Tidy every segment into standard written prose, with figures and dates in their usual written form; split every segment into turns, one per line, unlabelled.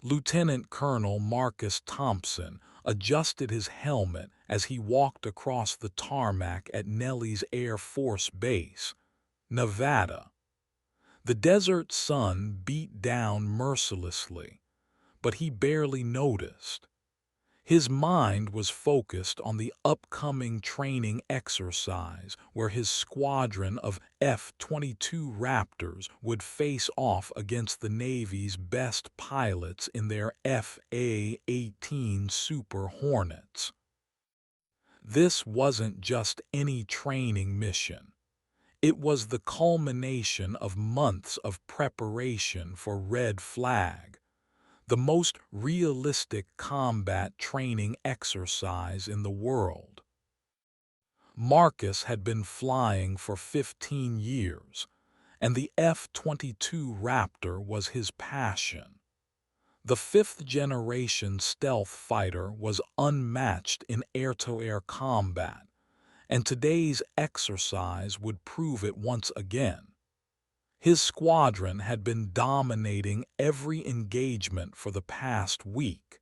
Lieutenant Colonel Marcus Thompson adjusted his helmet as he walked across the tarmac at Nellis Air Force Base, Nevada. The desert sun beat down mercilessly, but he barely noticed. His mind was focused on the upcoming training exercise where his squadron of F-22 Raptors would face off against the Navy's best pilots in their FA-18 Super Hornets. This wasn't just any training mission. It was the culmination of months of preparation for Red Flag, the most realistic combat training exercise in the world. Marcus had been flying for 15 years, and the F-22 Raptor was his passion. The fifth-generation stealth fighter was unmatched in air-to-air combat, and today's exercise would prove it once again. His squadron had been dominating every engagement for the past week,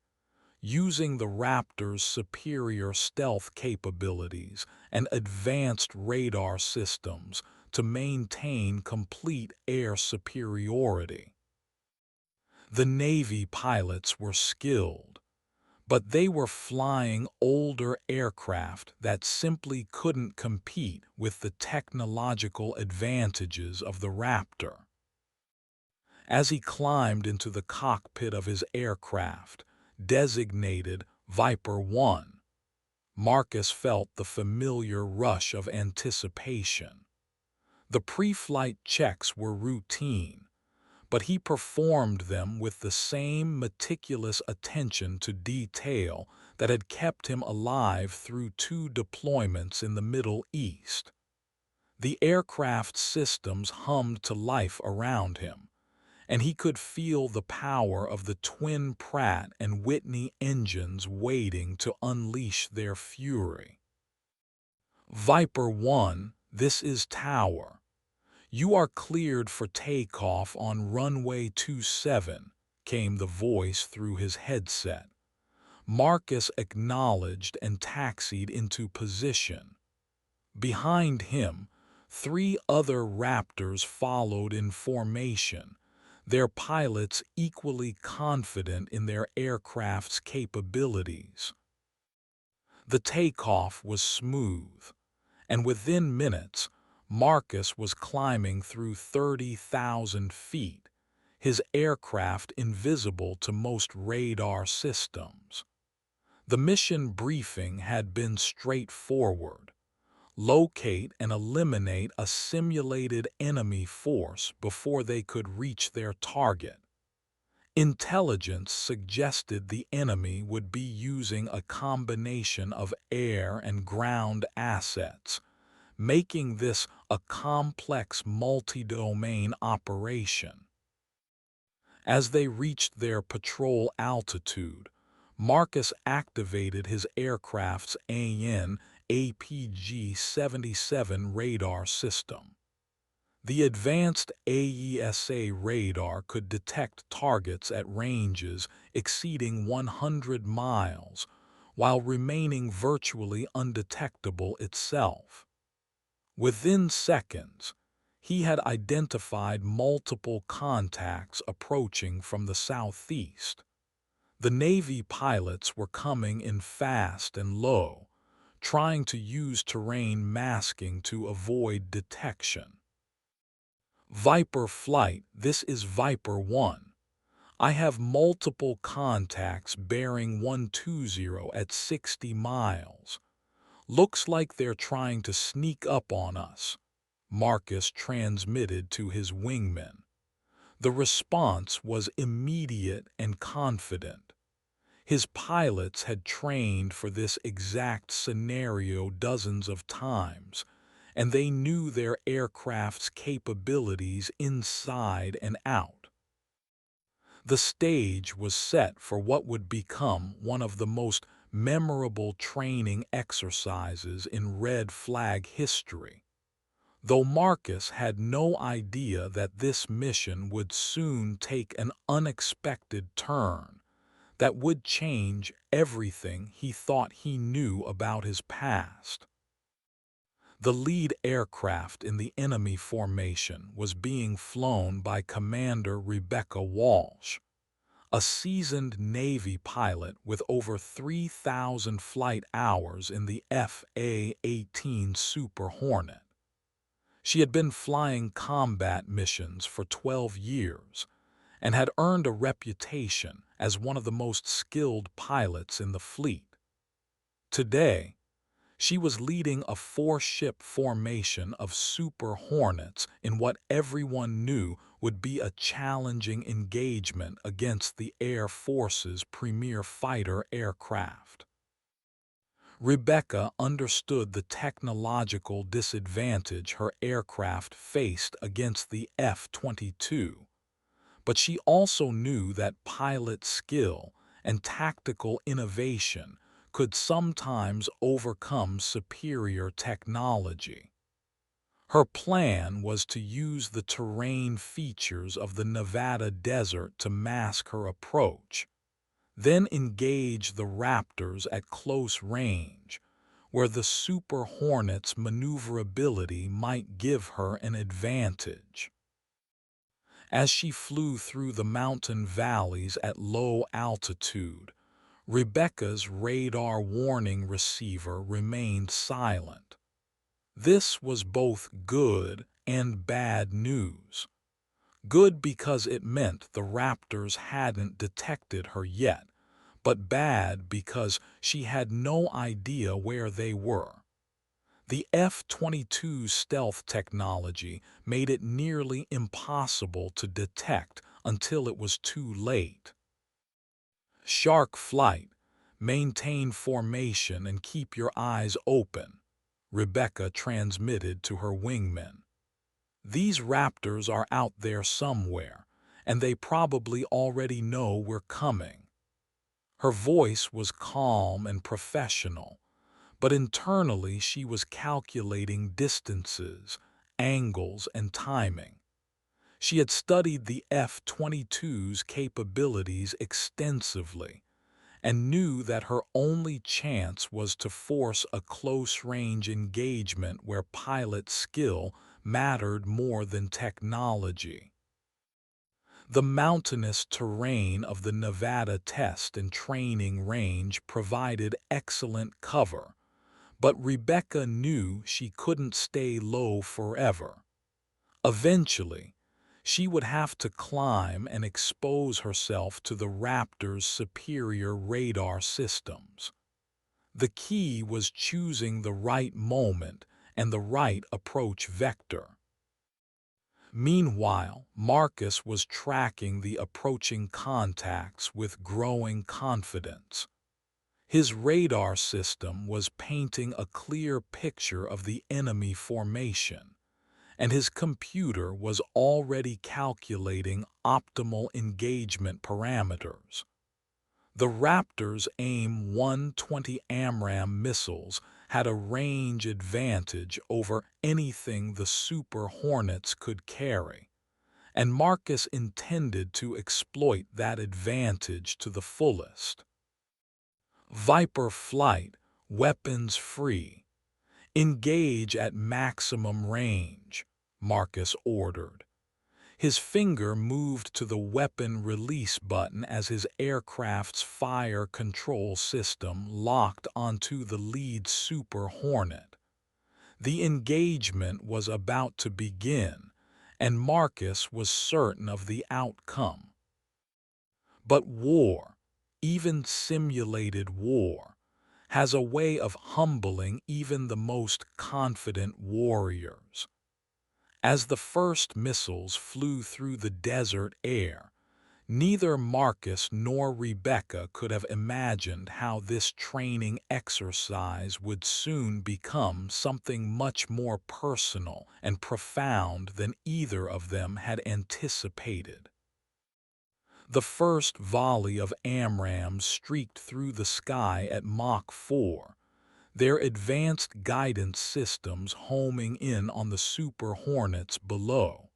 using the Raptor's superior stealth capabilities and advanced radar systems to maintain complete air superiority. The Navy pilots were skilled, but they were flying older aircraft that simply couldn't compete with the technological advantages of the Raptor. As he climbed into the cockpit of his aircraft, designated Viper 1, Marcus felt the familiar rush of anticipation. The pre-flight checks were routine, but he performed them with the same meticulous attention to detail that had kept him alive through 2 deployments in the Middle East. The aircraft's systems hummed to life around him, and he could feel the power of the twin Pratt and Whitney engines waiting to unleash their fury. Viper 1, this is Tower. You are cleared for takeoff on runway 27, came the voice through his headset. Marcus acknowledged and taxied into position. Behind him, 3 other Raptors followed in formation, their pilots equally confident in their aircraft's capabilities. The takeoff was smooth, and within minutes, Marcus was climbing through 30,000 feet, his aircraft invisible to most radar systems. The mission briefing had been straightforward. Locate and eliminate a simulated enemy force before they could reach their target. Intelligence suggested the enemy would be using a combination of air and ground assets, making this a complex multi-domain operation. As they reached their patrol altitude, Marcus activated his aircraft's AN/APG-77 radar system. The advanced AESA radar could detect targets at ranges exceeding 100 miles, while remaining virtually undetectable itself. Within seconds, he had identified multiple contacts approaching from the southeast. The Navy pilots were coming in fast and low, trying to use terrain masking to avoid detection. Viper Flight, this is Viper 1. I have multiple contacts bearing 120 at 60 miles. Looks like they're trying to sneak up on us, Marcus transmitted to his wingmen. The response was immediate and confident. His pilots had trained for this exact scenario dozens of times, and they knew their aircraft's capabilities inside and out. The stage was set for what would become one of the most memorable training exercises in Red Flag history. though Marcus had no idea that this mission would soon take an unexpected turn that would change everything he thought he knew about his past. The lead aircraft in the enemy formation was being flown by Commander Rebecca Walsh, a seasoned Navy pilot with over 3,000 flight hours in the FA-18 Super Hornet. She had been flying combat missions for 12 years and had earned a reputation as one of the most skilled pilots in the fleet. Today, she was leading a four-ship formation of Super Hornets in what everyone knew would be a challenging engagement against the Air Force's premier fighter aircraft. Rebecca understood the technological disadvantage her aircraft faced against the F-22, but she also knew that pilot skill and tactical innovation could sometimes overcome superior technology. Her plan was to use the terrain features of the Nevada desert to mask her approach, then engage the Raptors at close range, where the Super Hornet's maneuverability might give her an advantage. As she flew through the mountain valleys at low altitude, Rebecca's radar warning receiver remained silent. This was both good and bad news. Good because it meant the Raptors hadn't detected her yet, but bad because she had no idea where they were. The F-22's stealth technology made it nearly impossible to detect until it was too late. Shark flight, maintain formation and keep your eyes open, Rebecca transmitted to her wingmen. These Raptors are out there somewhere, and they probably already know we're coming. Her voice was calm and professional, but internally she was calculating distances, angles, and timing. She had studied the F-22's capabilities extensively and knew that her only chance was to force a close-range engagement where pilot skill mattered more than technology. The mountainous terrain of the Nevada test and training range provided excellent cover, but Rebecca knew she couldn't stay low forever. Eventually, she would have to climb and expose herself to the Raptors' superior radar systems. The key was choosing the right moment and the right approach vector. Meanwhile, Marcus was tracking the approaching contacts with growing confidence. His radar system was painting a clear picture of the enemy formation, and his computer was already calculating optimal engagement parameters. The Raptors' AIM-120 AMRAAM missiles had a range advantage over anything the Super Hornets could carry, and Marcus intended to exploit that advantage to the fullest. Viper flight, weapons free. Engage at maximum range, Marcus ordered. His finger moved to the weapon release button as his aircraft's fire control system locked onto the lead Super Hornet. The engagement was about to begin, and Marcus was certain of the outcome. But war, even simulated war, has a way of humbling even the most confident warriors. As the first missiles flew through the desert air, neither Marcus nor Rebecca could have imagined how this training exercise would soon become something much more personal and profound than either of them had anticipated. The first volley of AMRAAMs streaked through the sky at Mach 4, their advanced guidance systems homing in on the Super Hornets below.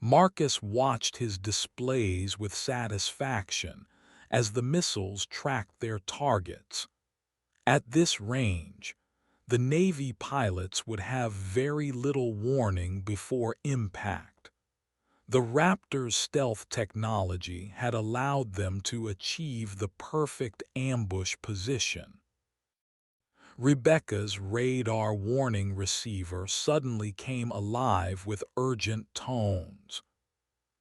Marcus watched his displays with satisfaction as the missiles tracked their targets. At this range, the Navy pilots would have very little warning before impact. The Raptors' stealth technology had allowed them to achieve the perfect ambush position. Rebecca's radar warning receiver suddenly came alive with urgent tones.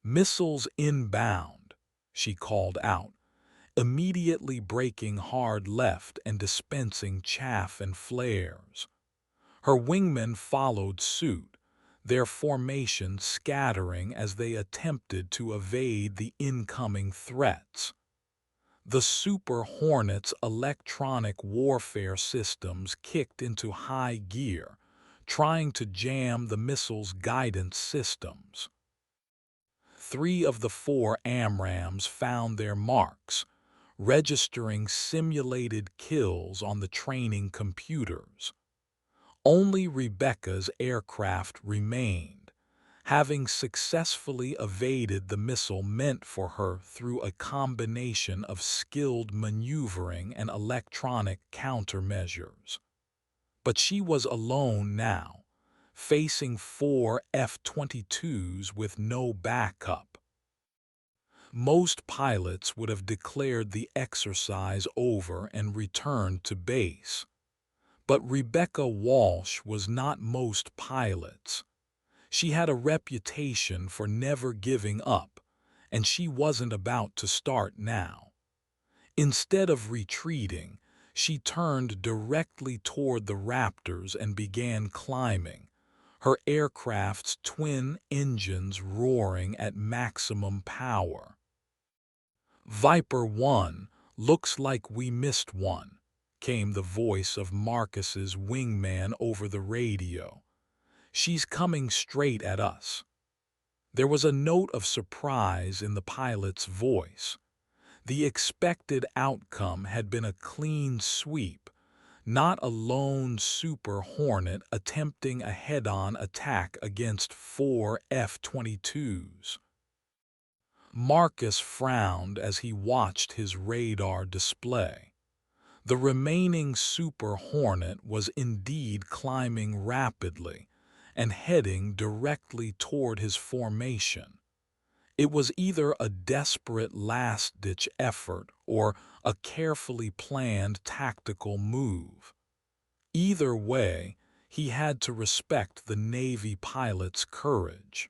"Missiles inbound," she called out, immediately braking hard left and dispensing chaff and flares. Her wingmen followed suit, their formation scattering as they attempted to evade the incoming threats. The Super Hornet's electronic warfare systems kicked into high gear, trying to jam the missile's guidance systems. 3 of the 4 AMRAAMs found their marks, registering simulated kills on the training computers. Only Rebecca's aircraft remained, having successfully evaded the missile meant for her through a combination of skilled maneuvering and electronic countermeasures. But she was alone now, facing 4 F-22s with no backup. Most pilots would have declared the exercise over and returned to base. But Rebecca Walsh was not most pilots. She had a reputation for never giving up, and she wasn't about to start now. Instead of retreating, she turned directly toward the Raptors and began climbing, her aircraft's twin engines roaring at maximum power. "Viper 1, looks like we missed one," came the voice of Marcus's wingman over the radio. "She's coming straight at us." There was a note of surprise in the pilot's voice. The expected outcome had been a clean sweep, not a lone Super Hornet attempting a head-on attack against 4 F-22s. Marcus frowned as he watched his radar display. The remaining Super Hornet was indeed climbing rapidly and heading directly toward his formation. It was either a desperate last-ditch effort or a carefully planned tactical move. Either way, he had to respect the Navy pilot's courage.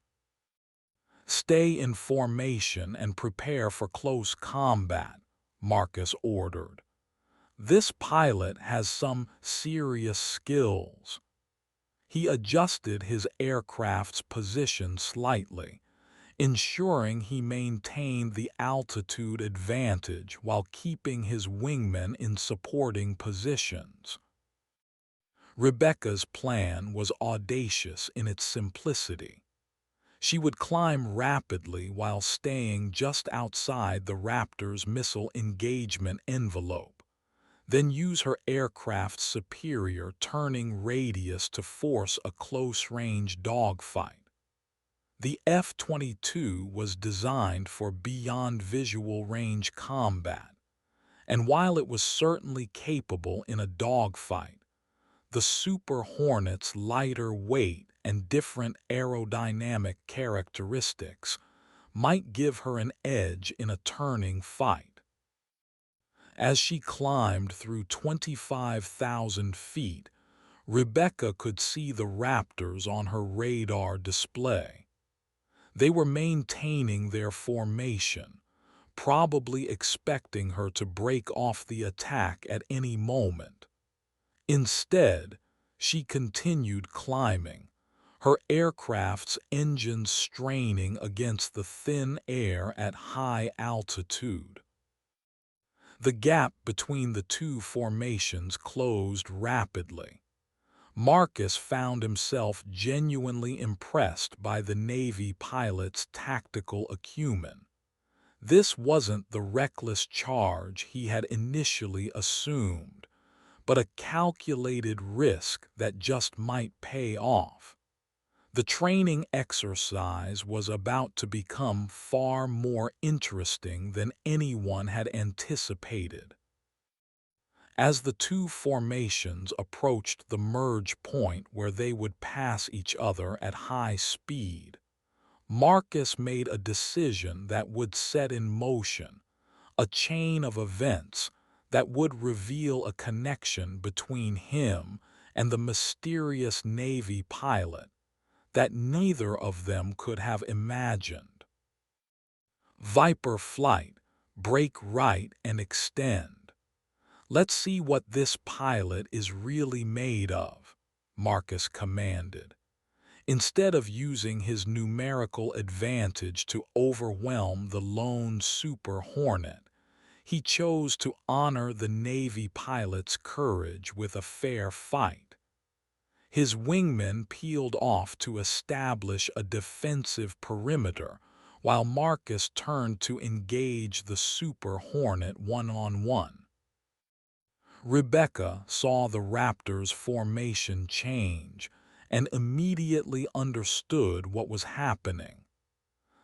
"Stay in formation and prepare for close combat," Marcus ordered. "This pilot has some serious skills." He adjusted his aircraft's position slightly, ensuring he maintained the altitude advantage while keeping his wingmen in supporting positions. Rebecca's plan was audacious in its simplicity. She would climb rapidly while staying just outside the Raptors' missile engagement envelope, then use her aircraft's superior turning radius to force a close-range dogfight. The F-22 was designed for beyond visual range combat, and while it was certainly capable in a dogfight, the Super Hornet's lighter weight and different aerodynamic characteristics might give her an edge in a turning fight. As she climbed through 25,000 feet, Rebecca could see the Raptors on her radar display. They were maintaining their formation, probably expecting her to break off the attack at any moment. Instead, she continued climbing, her aircraft's engines straining against the thin air at high altitude. The gap between the two formations closed rapidly. Marcus found himself genuinely impressed by the Navy pilot's tactical acumen. This wasn't the reckless charge he had initially assumed, but a calculated risk that just might pay off. The training exercise was about to become far more interesting than anyone had anticipated. As the two formations approached the merge point where they would pass each other at high speed, Marcus made a decision that would set in motion a chain of events that would reveal a connection between him and the mysterious Navy pilot that neither of them could have imagined. Viper flight, break right and extend. Let's see what this pilot is really made of, Marcus commanded. Instead of using his numerical advantage to overwhelm the lone Super Hornet, he chose to honor the Navy pilot's courage with a fair fight. His wingmen peeled off to establish a defensive perimeter, while Marcus turned to engage the Super Hornet one-on-one. Rebecca saw the Raptors' formation change and immediately understood what was happening.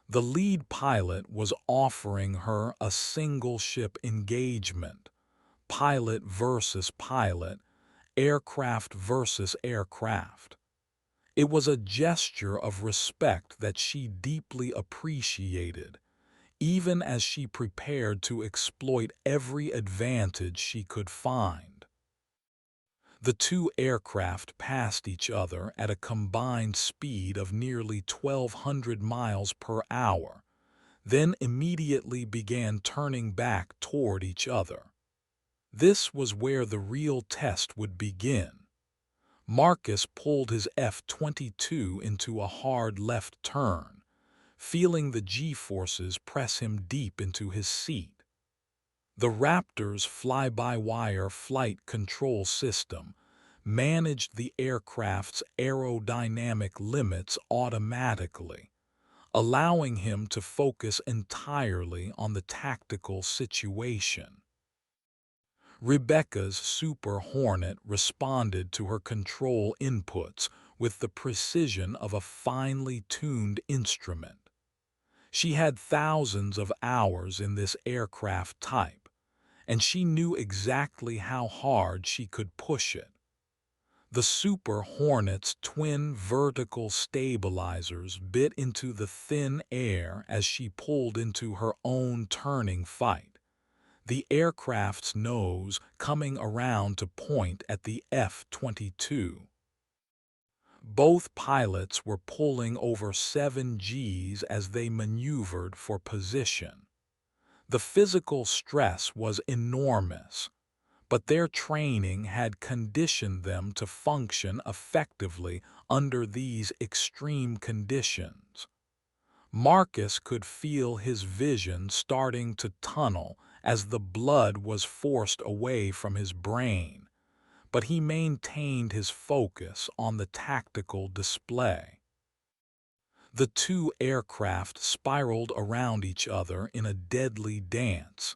The lead pilot was offering her a single-ship engagement, pilot versus pilot, aircraft versus aircraft. It was a gesture of respect that she deeply appreciated, even as she prepared to exploit every advantage she could find. The two aircraft passed each other at a combined speed of nearly 1,200 miles per hour, then immediately began turning back toward each other. This was where the real test would begin. Marcus pulled his F-22 into a hard left turn, feeling the G-forces press him deep into his seat. The Raptor's fly-by-wire flight control system managed the aircraft's aerodynamic limits automatically, allowing him to focus entirely on the tactical situation. Rebecca's Super Hornet responded to her control inputs with the precision of a finely tuned instrument. She had thousands of hours in this aircraft type, and she knew exactly how hard she could push it. The Super Hornet's twin vertical stabilizers bit into the thin air as she pulled into her own turning fight, the aircraft's nose coming around to point at the F-22. Both pilots were pulling over 7 Gs as they maneuvered for position. The physical stress was enormous, but their training had conditioned them to function effectively under these extreme conditions. Marcus could feel his vision starting to tunnel as the blood was forced away from his brain, but he maintained his focus on the tactical display. The two aircraft spiraled around each other in a deadly dance,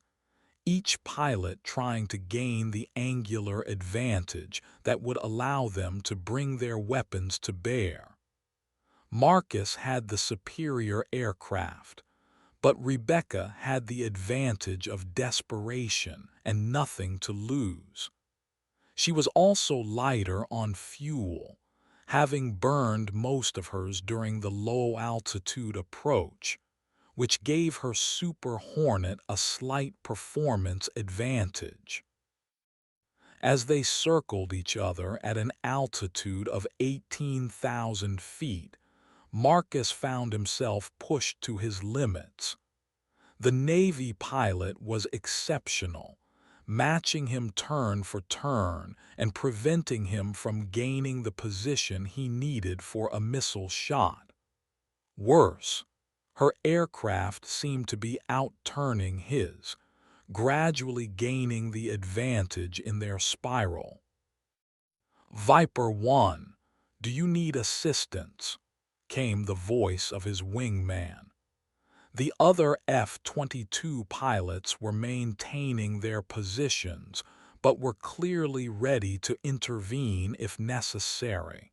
each pilot trying to gain the angular advantage that would allow them to bring their weapons to bear. Marcus had the superior aircraft, but Rebecca had the advantage of desperation and nothing to lose. She was also lighter on fuel, having burned most of hers during the low-altitude approach, which gave her Super Hornet a slight performance advantage. As they circled each other at an altitude of 18,000 feet, Marcus found himself pushed to his limits. The Navy pilot was exceptional, matching him turn for turn and preventing him from gaining the position he needed for a missile shot. Worse, her aircraft seemed to be out-turning his, gradually gaining the advantage in their spiral. "Viper 1, do you need assistance?" came the voice of his wingman. The other F-22 pilots were maintaining their positions, but were clearly ready to intervene if necessary.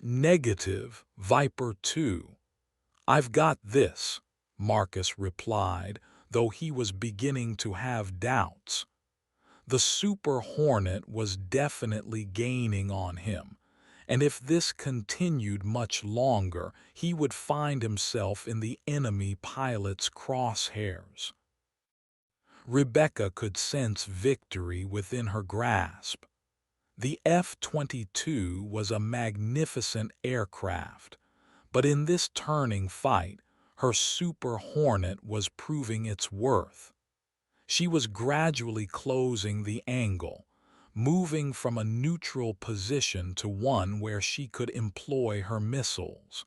Negative, Viper 2. I've got this, Marcus replied, though he was beginning to have doubts. The Super Hornet was definitely gaining on him, and if this continued much longer, he would find himself in the enemy pilot's crosshairs. Rebecca could sense victory within her grasp. The F-22 was a magnificent aircraft, but in this turning fight, her Super Hornet was proving its worth. She was gradually closing the angle, moving from a neutral position to one where she could employ her missiles.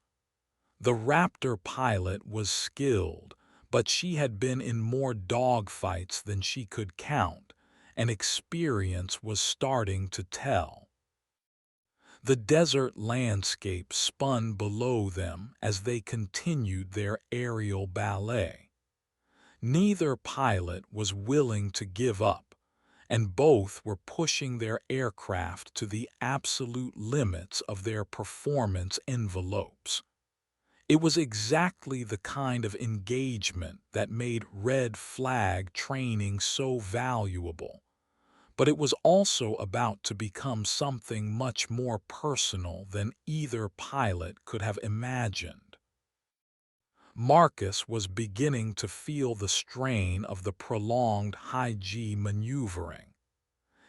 The Raptor pilot was skilled, but she had been in more dogfights than she could count, and experience was starting to tell. The desert landscape spun below them as they continued their aerial ballet. Neither pilot was willing to give up, and both were pushing their aircraft to the absolute limits of their performance envelopes. It was exactly the kind of engagement that made red flag training so valuable, but it was also about to become something much more personal than either pilot could have imagined. Marcus was beginning to feel the strain of the prolonged high-G maneuvering.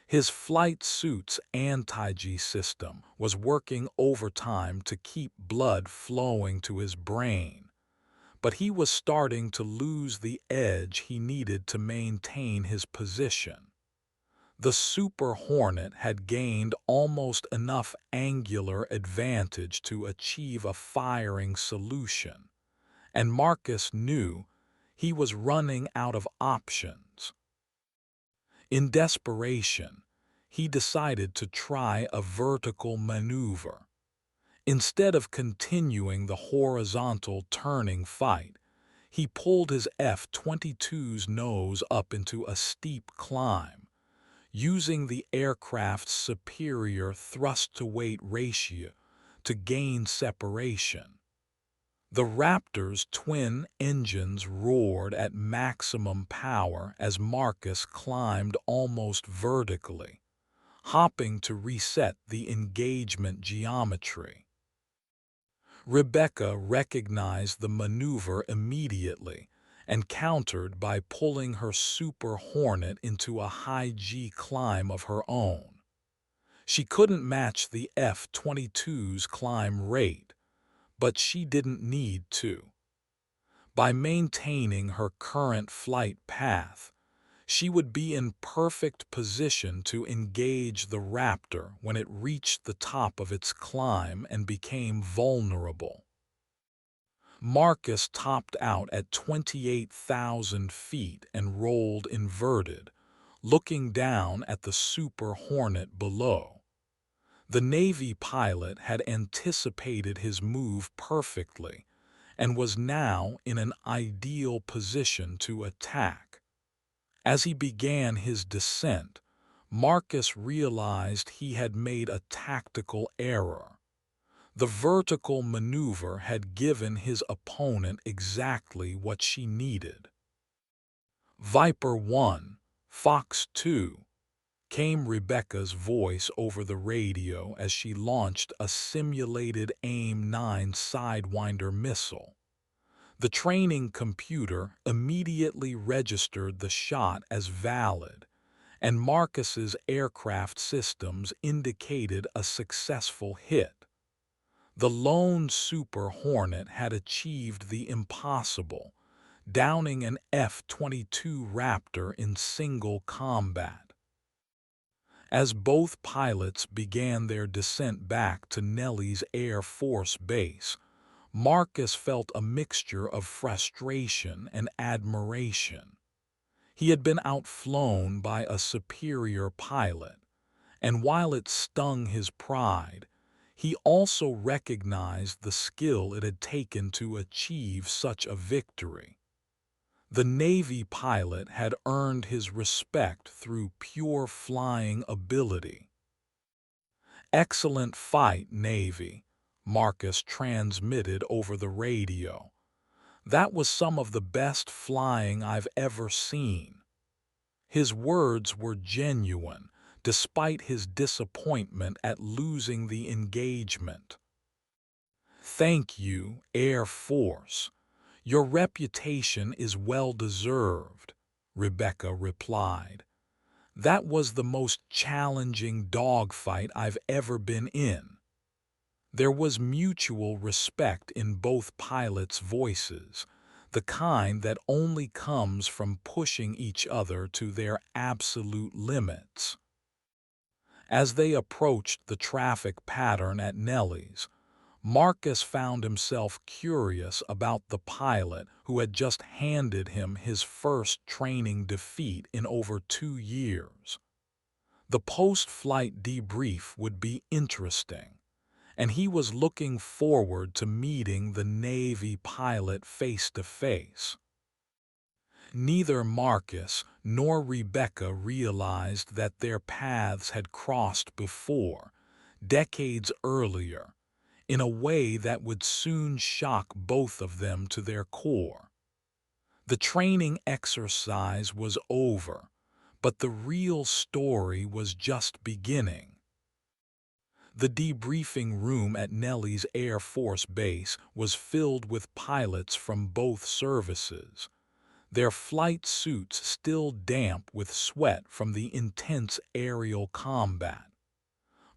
His flight suit's anti-G system was working overtime to keep blood flowing to his brain, but he was starting to lose the edge he needed to maintain his position. The Super Hornet had gained almost enough angular advantage to achieve a firing solution, and Marcus knew he was running out of options. In desperation, he decided to try a vertical maneuver. Instead of continuing the horizontal turning fight, he pulled his F-22's nose up into a steep climb, using the aircraft's superior thrust-to-weight ratio to gain separation. The Raptor's twin engines roared at maximum power as Marcus climbed almost vertically, hopping to reset the engagement geometry. Rebecca recognized the maneuver immediately and countered by pulling her Super Hornet into a high-G climb of her own. She couldn't match the F-22's climb rate, but she didn't need to. By maintaining her current flight path, she would be in perfect position to engage the Raptor when it reached the top of its climb and became vulnerable. Marcus topped out at 28,000 feet and rolled inverted, looking down at the Super Hornet below. The Navy pilot had anticipated his move perfectly and was now in an ideal position to attack. As he began his descent, Marcus realized he had made a tactical error. The vertical maneuver had given his opponent exactly what she needed. Viper 1, Fox 2, came Rebecca's voice over the radio as she launched a simulated AIM-9 Sidewinder missile. The training computer immediately registered the shot as valid, and Marcus's aircraft systems indicated a successful hit. The lone Super Hornet had achieved the impossible, downing an F-22 Raptor in single combat. As both pilots began their descent back to Nellis Air Force Base, Marcus felt a mixture of frustration and admiration. He had been outflown by a superior pilot, and while it stung his pride, he also recognized the skill it had taken to achieve such a victory. The Navy pilot had earned his respect through pure flying ability. "Excellent fight, Navy," Marcus transmitted over the radio. "That was some of the best flying I've ever seen." His words were genuine, despite his disappointment at losing the engagement. "Thank you, Air Force. Your reputation is well deserved," Rebecca replied. "That was the most challenging dogfight I've ever been in." There was mutual respect in both pilots' voices, the kind that only comes from pushing each other to their absolute limits. As they approached the traffic pattern at Nellie's, Marcus found himself curious about the pilot who had just handed him his first training defeat in over 2 years. The post-flight debrief would be interesting, and he was looking forward to meeting the Navy pilot face to face. Neither Marcus nor Rebecca realized that their paths had crossed before, decades earlier, in a way that would soon shock both of them to their core. The training exercise was over, but the real story was just beginning. The debriefing room at Nellie's Air Force Base was filled with pilots from both services, their flight suits still damp with sweat from the intense aerial combat.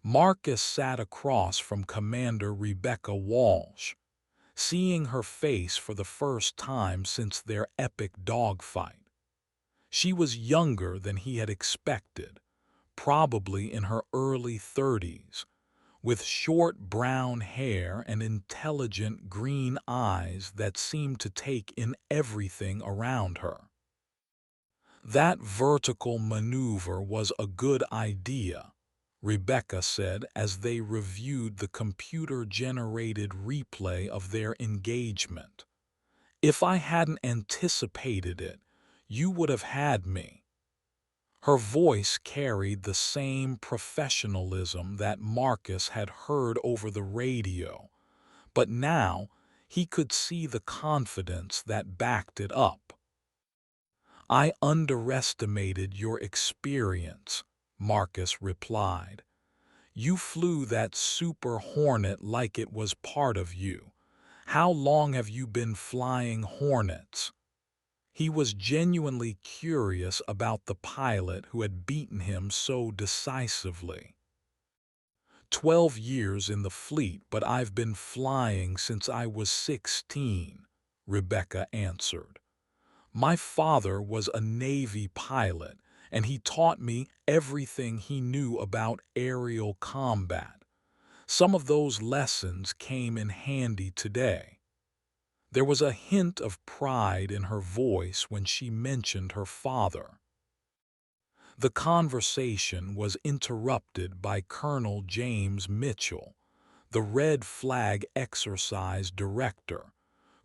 Marcus sat across from Commander Rebecca Walsh, seeing her face for the first time since their epic dogfight. She was younger than he had expected, probably in her early 30s, with short brown hair and intelligent green eyes that seemed to take in everything around her. "That vertical maneuver was a good idea," Rebecca said as they reviewed the computer-generated replay of their engagement. "If I hadn't anticipated it, you would have had me." Her voice carried the same professionalism that Marcus had heard over the radio, but now he could see the confidence that backed it up. "I underestimated your experience," Marcus replied. "You flew that Super Hornet like it was part of you. How long have you been flying Hornets?" He was genuinely curious about the pilot who had beaten him so decisively. "12 years in the fleet, but I've been flying since I was 16, Rebecca answered. "My father was a Navy pilot, and he taught me everything he knew about aerial combat. Some of those lessons came in handy today." There was a hint of pride in her voice when she mentioned her father. The conversation was interrupted by Colonel James Mitchell, the Red Flag exercise director,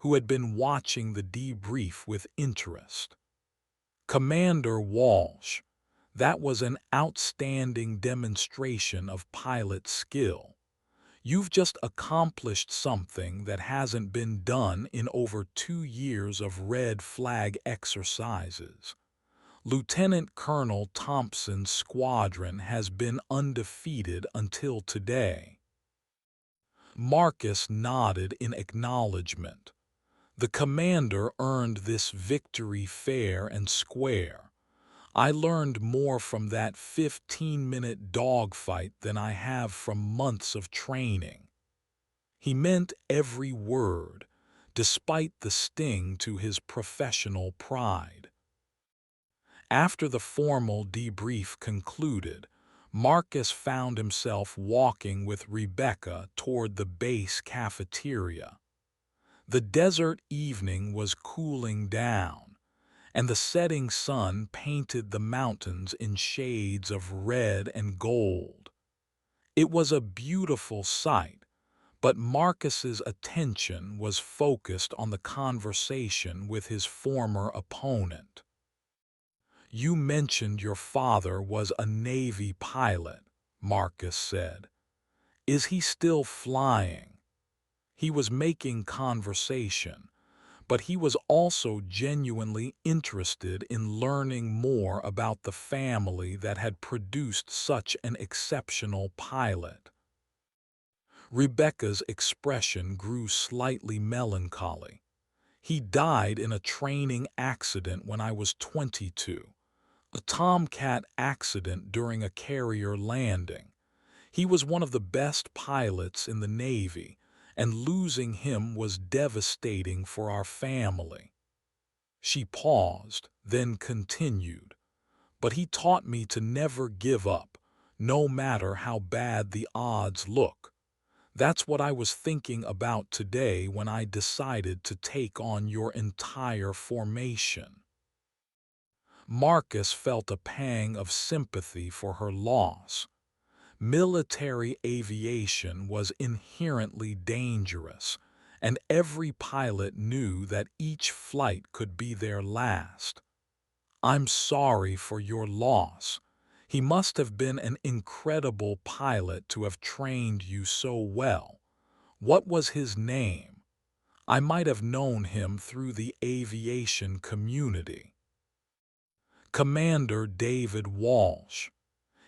who had been watching the debrief with interest. "Commander Walsh, that was an outstanding demonstration of pilot skill. You've just accomplished something that hasn't been done in over 2 years of Red Flag exercises. Lieutenant Colonel Thompson's squadron has been undefeated until today." Marcus nodded in acknowledgement. The commander earned this victory fair and square. "I learned more from that 15-minute dogfight than I have from months of training." He meant every word, despite the sting to his professional pride. After the formal debrief concluded, Marcus found himself walking with Rebecca toward the base cafeteria. The desert evening was cooling down, and the setting sun painted the mountains in shades of red and gold. It was a beautiful sight, But Marcus's attention was focused on the conversation with his former opponent. "You mentioned your father was a Navy pilot," Marcus said. "Is he still flying?" He was making conversation, but he was also genuinely interested in learning more about the family that had produced such an exceptional pilot. Rebecca's expression grew slightly melancholy. "He died in a training accident when I was 22. A Tomcat accident during a carrier landing. He was one of the best pilots in the Navy, and losing him was devastating for our family." She paused, then continued, "But he taught me to never give up, no matter how bad the odds look. That's what I was thinking about today when I decided to take on your entire formation." Marcus felt a pang of sympathy for her loss. Military aviation was inherently dangerous, and every pilot knew that each flight could be their last. "I'm sorry for your loss. He must have been an incredible pilot to have trained you so well. What was his name? I might have known him through the aviation community." "Commander David Walsh.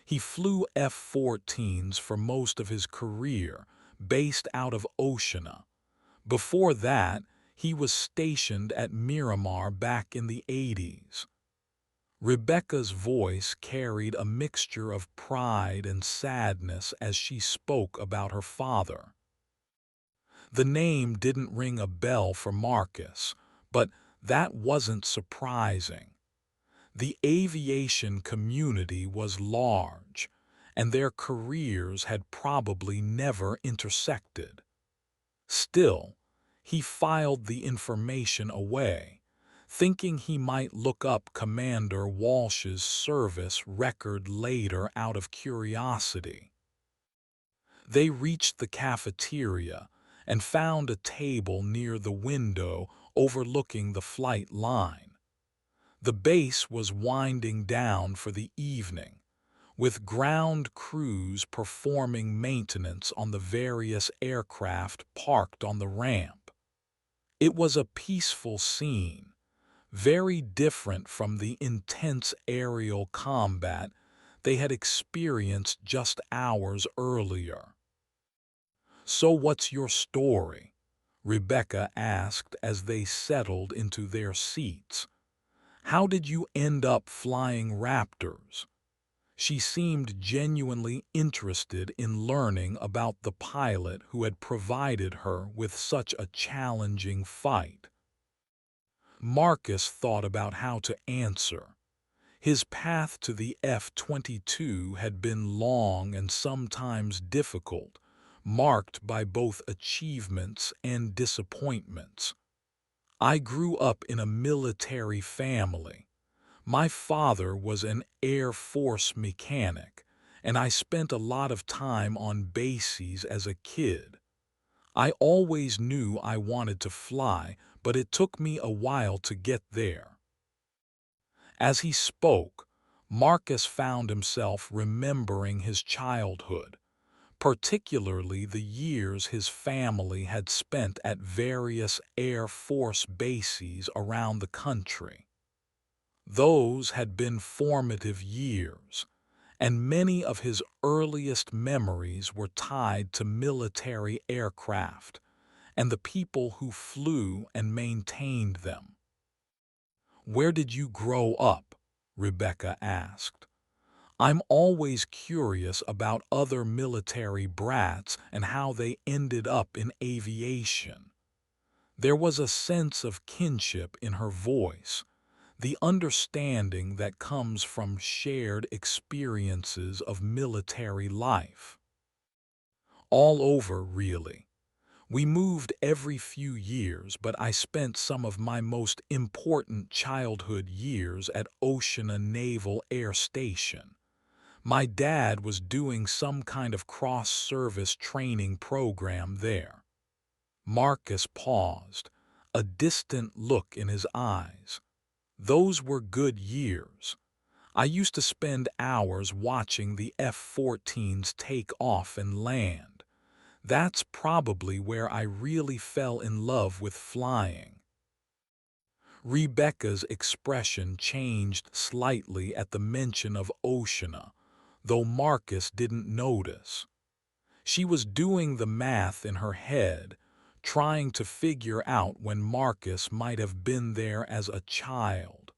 He flew F-14s for most of his career, based out of Oceana. Before that, he was stationed at Miramar back in the 80s. Rebecca's voice carried a mixture of pride and sadness as she spoke about her father. The name didn't ring a bell for Marcus, but that wasn't surprising. The aviation community was large, and their careers had probably never intersected. Still, he filed the information away, thinking he might look up Commander Walsh's service record later out of curiosity. They reached the cafeteria and found a table near the window overlooking the flight line. The base was winding down for the evening, with ground crews performing maintenance on the various aircraft parked on the ramp. It was a peaceful scene, very different from the intense aerial combat they had experienced just hours earlier. "So what's your story?" Rebecca asked as they settled into their seats. "How did you end up flying Raptors?" She seemed genuinely interested in learning about the pilot who had provided her with such a challenging fight. Marcus thought about how to answer. His path to the F-22 had been long and sometimes difficult, marked by both achievements and disappointments. "I grew up in a military family. My father was an Air Force mechanic, and I spent a lot of time on bases as a kid. I always knew I wanted to fly, but it took me a while to get there." As he spoke, Marcus found himself remembering his childhood, particularly the years his family had spent at various Air Force bases around the country. Those had been formative years, and many of his earliest memories were tied to military aircraft and the people who flew and maintained them. "Where did you grow up?" Rebecca asked. "I'm always curious about other military brats and how they ended up in aviation." There was a sense of kinship in her voice, the understanding that comes from shared experiences of military life. "All over, really. We moved every few years, but I spent some of my most important childhood years at Oceana Naval Air Station. My dad was doing some kind of cross-service training program there. Marcus paused, a distant look in his eyes. Those were good years. I used to spend hours watching the F-14s take off and land. That's probably where I really fell in love with flying. Rebecca's expression changed slightly at the mention of Oceana, though Marcus didn't notice. She was doing the math in her head, trying to figure out when Marcus might have been there as a child.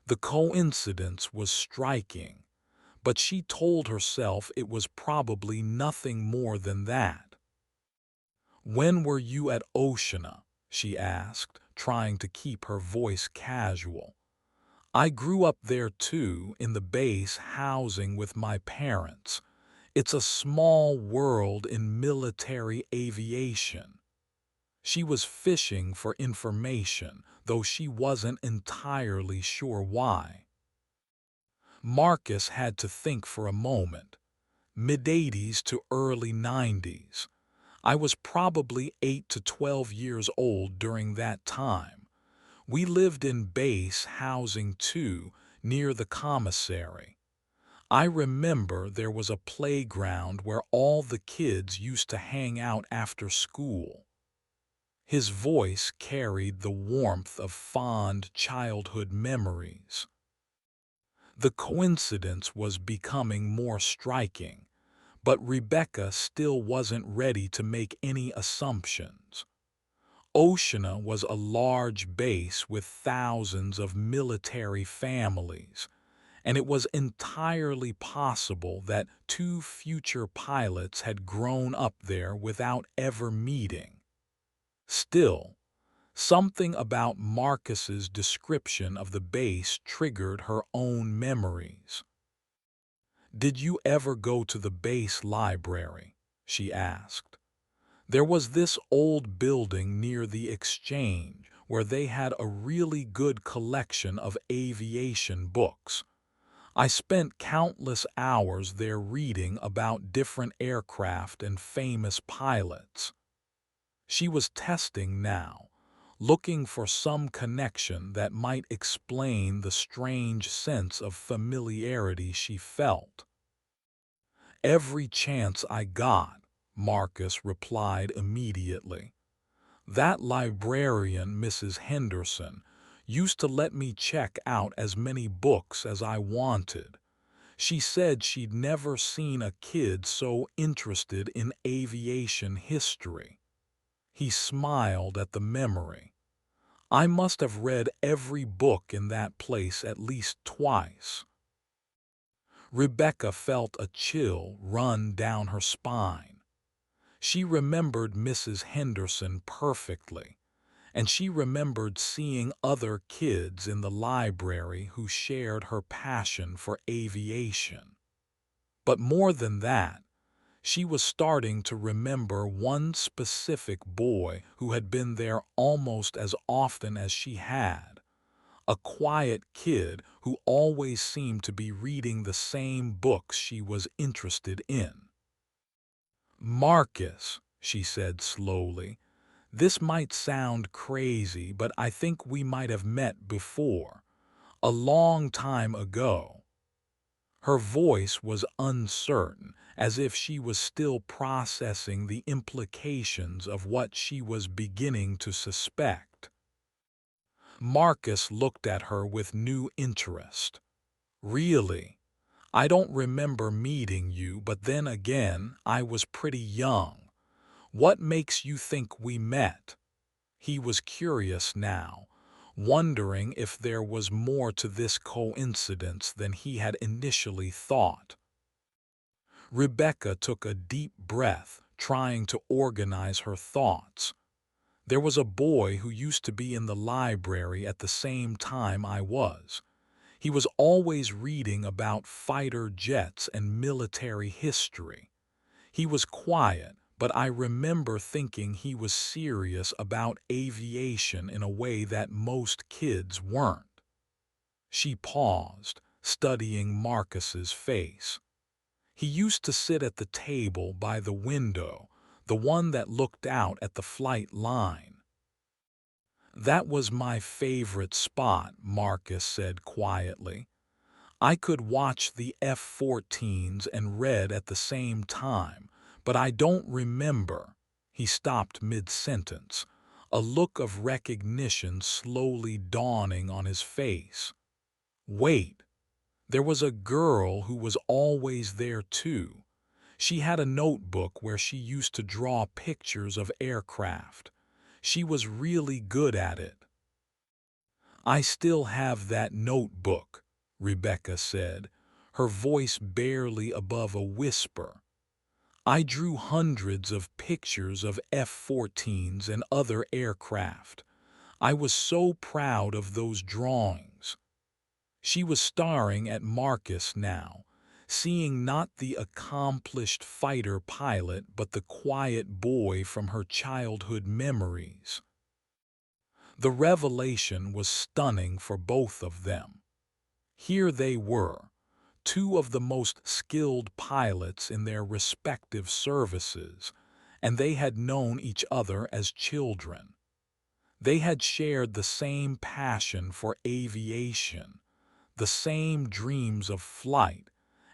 The coincidence was striking, but she told herself it was probably nothing more than that. "When were you at Oceana?" she asked, trying to keep her voice casual. "I grew up there too, in the base housing with my parents. It's a small world in military aviation." She was fishing for information, though she wasn't entirely sure why. Marcus had to think for a moment. Mid-80s to early 90s. I was probably 8 to 12 years old during that time. We lived in base housing too, near the commissary. I remember there was a playground where all the kids used to hang out after school. His voice carried the warmth of fond childhood memories. The coincidence was becoming more striking, but Rebecca still wasn't ready to make any assumptions. Oceana was a large base with thousands of military families, and it was entirely possible that two future pilots had grown up there without ever meeting. Still, something about Marcus's description of the base triggered her own memories. "Did you ever go to the base library?" she asked. "There was this old building near the exchange where they had a really good collection of aviation books. I spent countless hours there reading about different aircraft and famous pilots." She was testing now, looking for some connection that might explain the strange sense of familiarity she felt. "Every chance I got," Marcus replied immediately. "That librarian, Mrs. Henderson, used to let me check out as many books as I wanted. She said she'd never seen a kid so interested in aviation history." He smiled at the memory. "I must have read every book in that place at least twice." Rebecca felt a chill run down her spine. She remembered Mrs. Henderson perfectly, and she remembered seeing other kids in the library who shared her passion for aviation. But more than that, she was starting to remember one specific boy who had been there almost as often as she had. A quiet kid who always seemed to be reading the same books she was interested in. "Marcus," she said slowly, "this might sound crazy, but I think we might have met before, a long time ago." Her voice was uncertain, as if she was still processing the implications of what she was beginning to suspect. Marcus looked at her with new interest. "Really? I don't remember meeting you, but then again, I was pretty young. What makes you think we met?" He was curious now, wondering if there was more to this coincidence than he had initially thought. Rebecca took a deep breath, trying to organize her thoughts. "There was a boy who used to be in the library at the same time I was. He was always reading about fighter jets and military history. He was quiet, but I remember thinking he was serious about aviation in a way that most kids weren't." She paused, studying Marcus's face. He used to sit at the table by the window, the one that looked out at the flight line. "That was my favorite spot," Marcus said quietly. "I could watch the F-14s and read at the same time, but I don't remember." He stopped mid-sentence, a look of recognition slowly dawning on his face. "Wait, there was a girl who was always there too. She had a notebook where she used to draw pictures of aircraft. She was really good at it." "I still have that notebook," Rebecca said, her voice barely above a whisper. "I drew hundreds of pictures of F-14s and other aircraft. I was so proud of those drawings." She was staring at Marcus now, seeing not the accomplished fighter pilot but the quiet boy from her childhood memories. The revelation was stunning for both of them. Here they were, two of the most skilled pilots in their respective services, and they had known each other as children. They had shared the same passion for aviation, the same dreams of flight,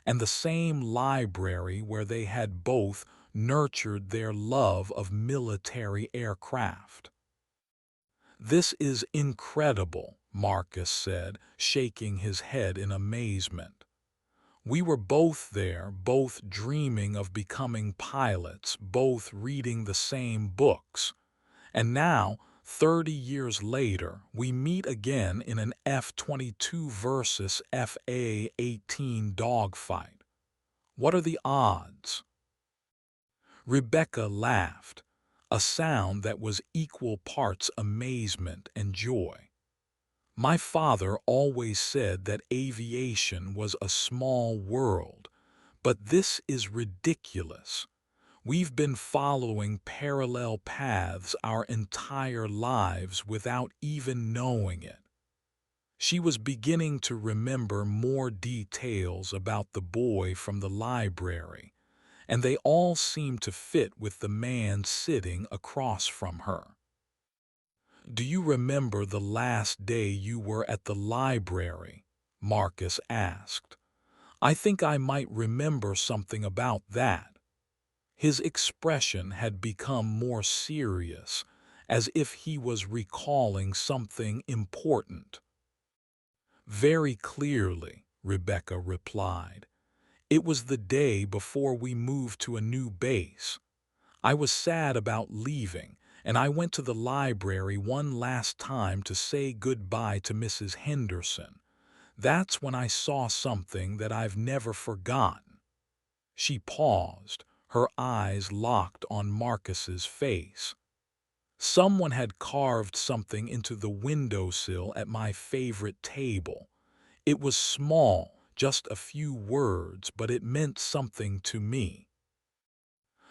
and the same library where they had both nurtured their love of military aircraft. "This is incredible," Marcus said, shaking his head in amazement. "We were both there, both dreaming of becoming pilots, both reading the same books. And now, 30 years later, we meet again in an F-22 versus FA-18 dogfight. What are the odds?" Rebecca laughed, a sound that was equal parts amazement and joy. "My father always said that aviation was a small world, but this is ridiculous. We've been following parallel paths our entire lives without even knowing it." She was beginning to remember more details about the boy from the library, and they all seemed to fit with the man sitting across from her. "Do you remember the last day you were at the library?" Marcus asked. "I think I might remember something about that." His expression had become more serious, as if he was recalling something important. "Very clearly," Rebecca replied. "It was the day before we moved to a new base. I was sad about leaving, and I went to the library one last time to say goodbye to Mrs. Henderson. That's when I saw something that I've never forgotten." She paused, her eyes locked on Marcus's face. "Someone had carved something into the windowsill at my favorite table. It was small, just a few words, but it meant something to me."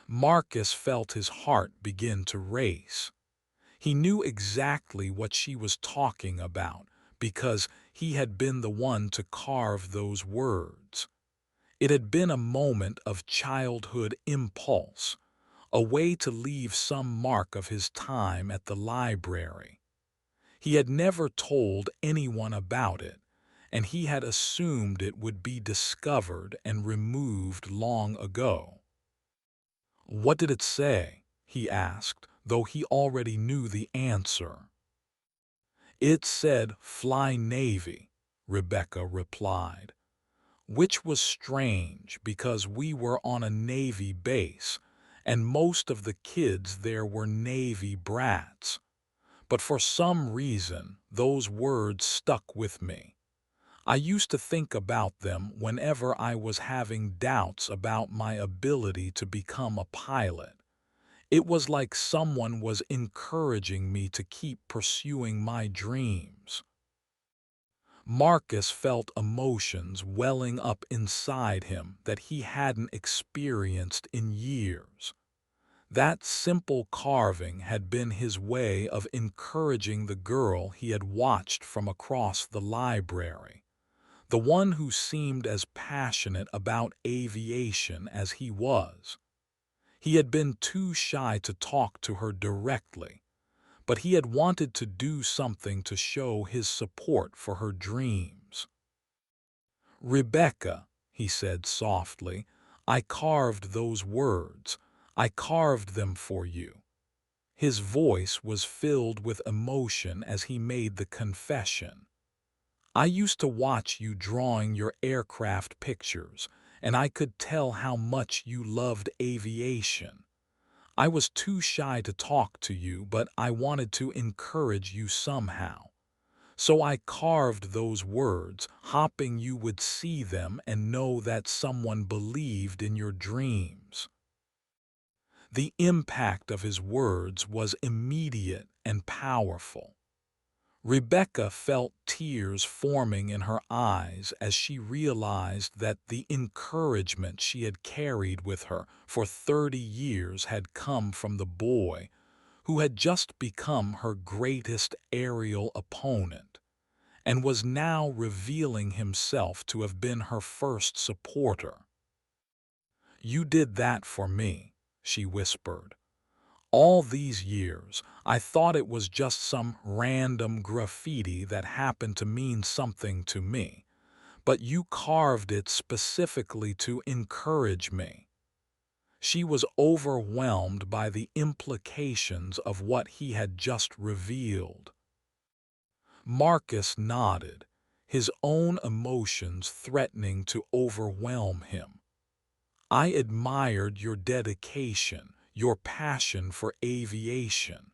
Marcus felt his heart begin to race. He knew exactly what she was talking about because he had been the one to carve those words. It had been a moment of childhood impulse, a way to leave some mark of his time at the library. He had never told anyone about it, and he had assumed it would be discovered and removed long ago. "What did it say?" he asked, though he already knew the answer. "It said, 'Fly Navy,'" Rebecca replied. Which was strange because we were on a Navy base, and most of the kids there were Navy brats. But for some reason, those words stuck with me. I used to think about them whenever I was having doubts about my ability to become a pilot. It was like someone was encouraging me to keep pursuing my dreams." Marcus felt emotions welling up inside him that he hadn't experienced in years. That simple carving had been his way of encouraging the girl he had watched from across the library, the one who seemed as passionate about aviation as he was. He had been too shy to talk to her directly, but he had wanted to do something to show his support for her dreams. "Rebecca," he said softly, "I carved those words. I carved them for you." His voice was filled with emotion as he made the confession. "I used to watch you drawing your aircraft pictures, and I could tell how much you loved aviation. I was too shy to talk to you, but I wanted to encourage you somehow. So I carved those words, hoping you would see them and know that someone believed in your dreams." The impact of his words was immediate and powerful. Rebecca felt tears forming in her eyes as she realized that the encouragement she had carried with her for 30 years had come from the boy who had just become her greatest aerial opponent, and was now revealing himself to have been her first supporter. "You did that for me," she whispered. "All these years, I thought it was just some random graffiti that happened to mean something to me, but you carved it specifically to encourage me." She was overwhelmed by the implications of what he had just revealed. Marcus nodded, his own emotions threatening to overwhelm him. "I admired your dedication, your passion for aviation.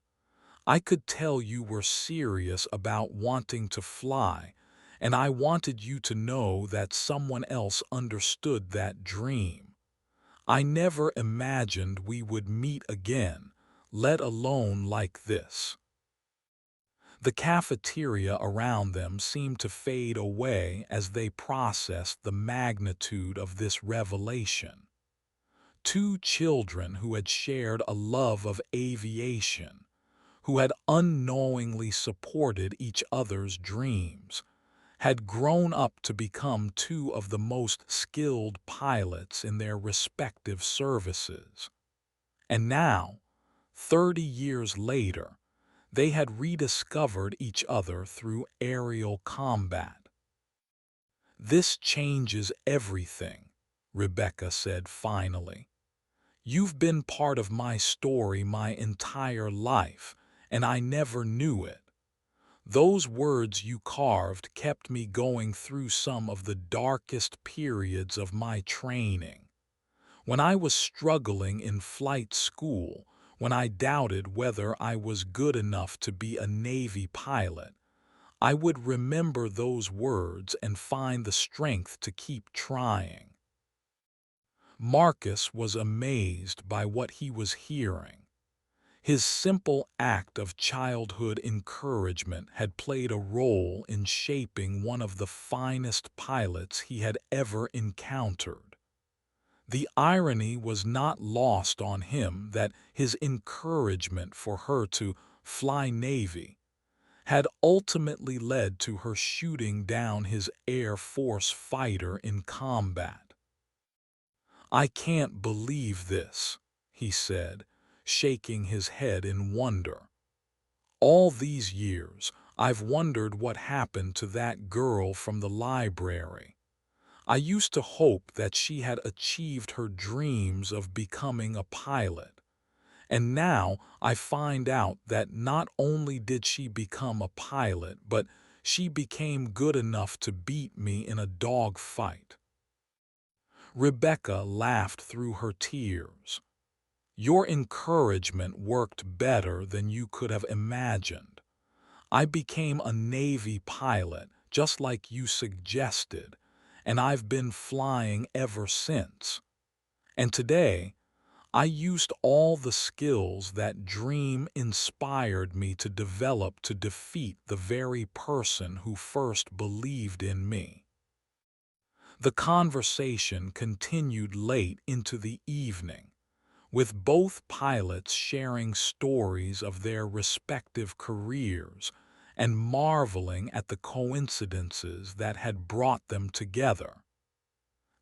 I could tell you were serious about wanting to fly, and I wanted you to know that someone else understood that dream. I never imagined we would meet again, let alone like this." The cafeteria around them seemed to fade away as they processed the magnitude of this revelation. Two children who had shared a love of aviation, who had unknowingly supported each other's dreams, had grown up to become two of the most skilled pilots in their respective services. And now, 30 years later, they had rediscovered each other through aerial combat. "This changes everything," Rebecca said finally. "You've been part of my story my entire life, and I never knew it. Those words you carved kept me going through some of the darkest periods of my training. When I was struggling in flight school, when I doubted whether I was good enough to be a Navy pilot, I would remember those words and find the strength to keep trying." Marcus was amazed by what he was hearing. His simple act of childhood encouragement had played a role in shaping one of the finest pilots he had ever encountered. The irony was not lost on him that his encouragement for her to fly Navy had ultimately led to her shooting down his Air Force fighter in combat. "I can't believe this," he said, shaking his head in wonder. "All these years, I've wondered what happened to that girl from the library. I used to hope that she had achieved her dreams of becoming a pilot. And now I find out that not only did she become a pilot, but she became good enough to beat me in a dogfight." Rebecca laughed through her tears. "Your encouragement worked better than you could have imagined. I became a Navy pilot, just like you suggested, and I've been flying ever since. And today, I used all the skills that dream inspired me to develop to defeat the very person who first believed in me." The conversation continued late into the evening, with both pilots sharing stories of their respective careers and marveling at the coincidences that had brought them together.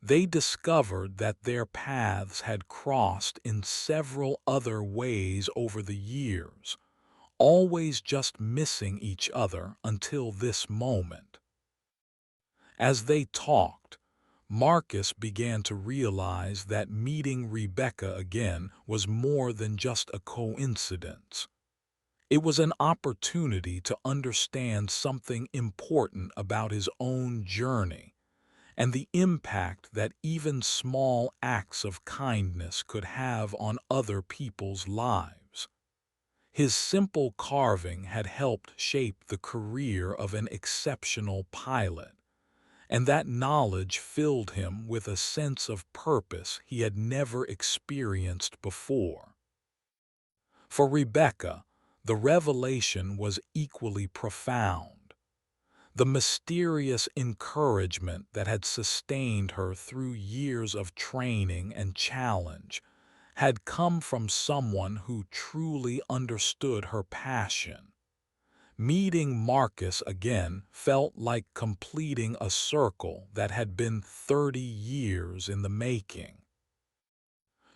They discovered that their paths had crossed in several other ways over the years, always just missing each other until this moment. As they talked, Marcus began to realize that meeting Rebecca again was more than just a coincidence. It was an opportunity to understand something important about his own journey and the impact that even small acts of kindness could have on other people's lives. His simple carving had helped shape the career of an exceptional pilot, and that knowledge filled him with a sense of purpose he had never experienced before. For Rebecca, the revelation was equally profound. The mysterious encouragement that had sustained her through years of training and challenge had come from someone who truly understood her passion. Meeting Marcus again felt like completing a circle that had been 30 years in the making.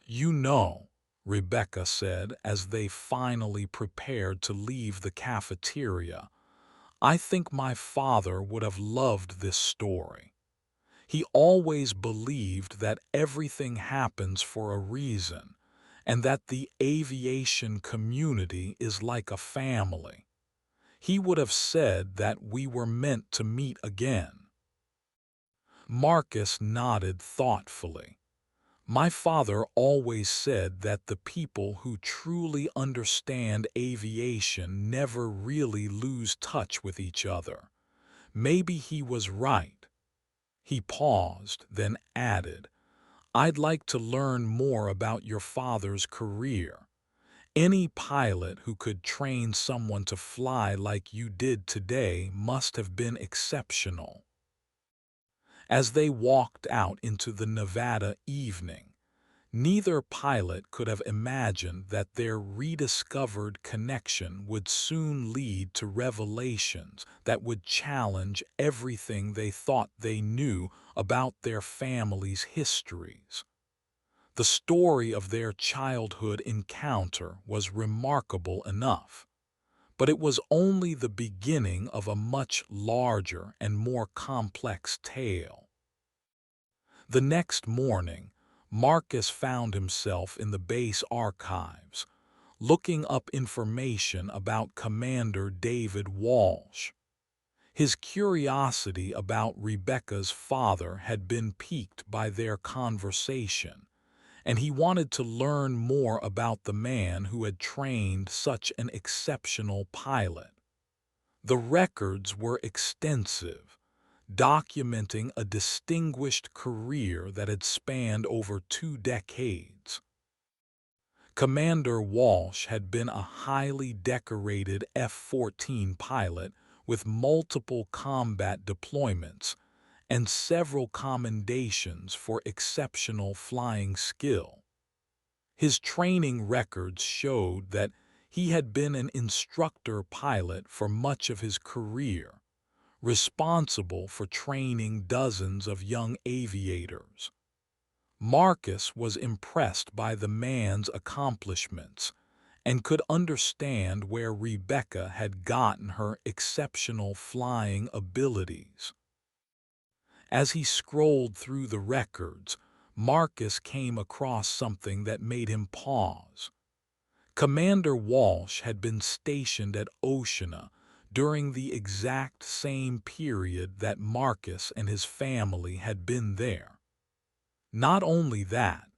"You know," Rebecca said as they finally prepared to leave the cafeteria, "I think my father would have loved this story. He always believed that everything happens for a reason, and that the aviation community is like a family. He would have said that we were meant to meet again." Marcus nodded thoughtfully. "My father always said that the people who truly understand aviation never really lose touch with each other. Maybe he was right." He paused, then added, "I'd like to learn more about your father's career. Any pilot who could train someone to fly like you did today must have been exceptional." As they walked out into the Nevada evening, neither pilot could have imagined that their rediscovered connection would soon lead to revelations that would challenge everything they thought they knew about their families' histories. The story of their childhood encounter was remarkable enough, but it was only the beginning of a much larger and more complex tale. The next morning, Marcus found himself in the base archives, looking up information about Commander David Walsh. His curiosity about Rebecca's father had been piqued by their conversation, and he wanted to learn more about the man who had trained such an exceptional pilot. The records were extensive, documenting a distinguished career that had spanned over 2 decades. Commander Walsh had been a highly decorated F-14 pilot with multiple combat deployments and several commendations for exceptional flying skill. His training records showed that he had been an instructor pilot for much of his career, responsible for training dozens of young aviators. Marcus was impressed by the man's accomplishments and could understand where Rebecca had gotten her exceptional flying abilities. As he scrolled through the records, Marcus came across something that made him pause. Commander Walsh had been stationed at Oceana during the exact same period that Marcus and his family had been there. Not only that,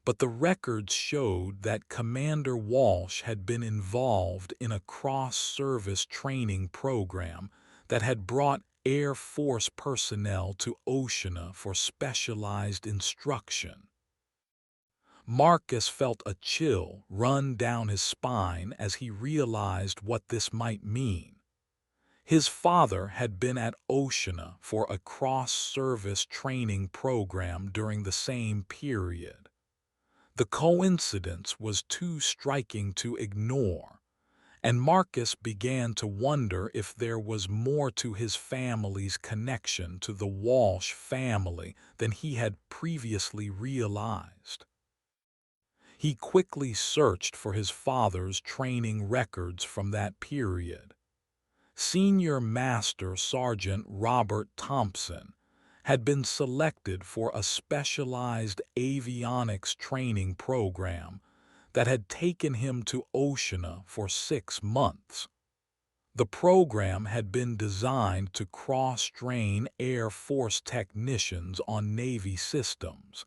but the records showed that Commander Walsh had been involved in a cross-service training program that had brought Air Force personnel to Oceana for specialized instruction. Marcus felt a chill run down his spine as he realized what this might mean. His father had been at Oceana for a cross-service training program during the same period. The coincidence was too striking to ignore, and Marcus began to wonder if there was more to his family's connection to the Walsh family than he had previously realized. He quickly searched for his father's training records from that period. Senior Master Sergeant Robert Thompson had been selected for a specialized avionics training program that had taken him to Oceana for 6 months. The program had been designed to cross-train Air Force technicians on Navy systems,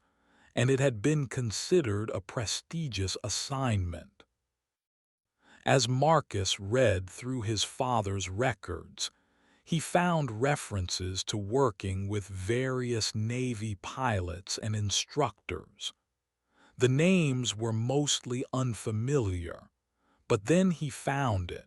and it had been considered a prestigious assignment. As Marcus read through his father's records, he found references to working with various Navy pilots and instructors. The names were mostly unfamiliar, but then he found it.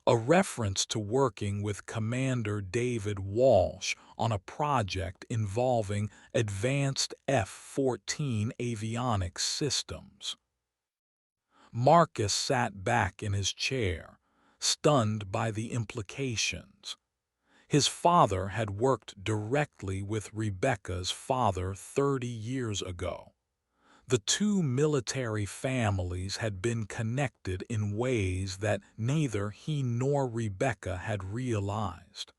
A reference to working with Commander David Walsh on a project involving advanced F-14 avionics systems. Marcus sat back in his chair, stunned by the implications. His father had worked directly with Rebecca's father 30 years ago. The two military families had been connected in ways that neither he nor Rebecca had realized.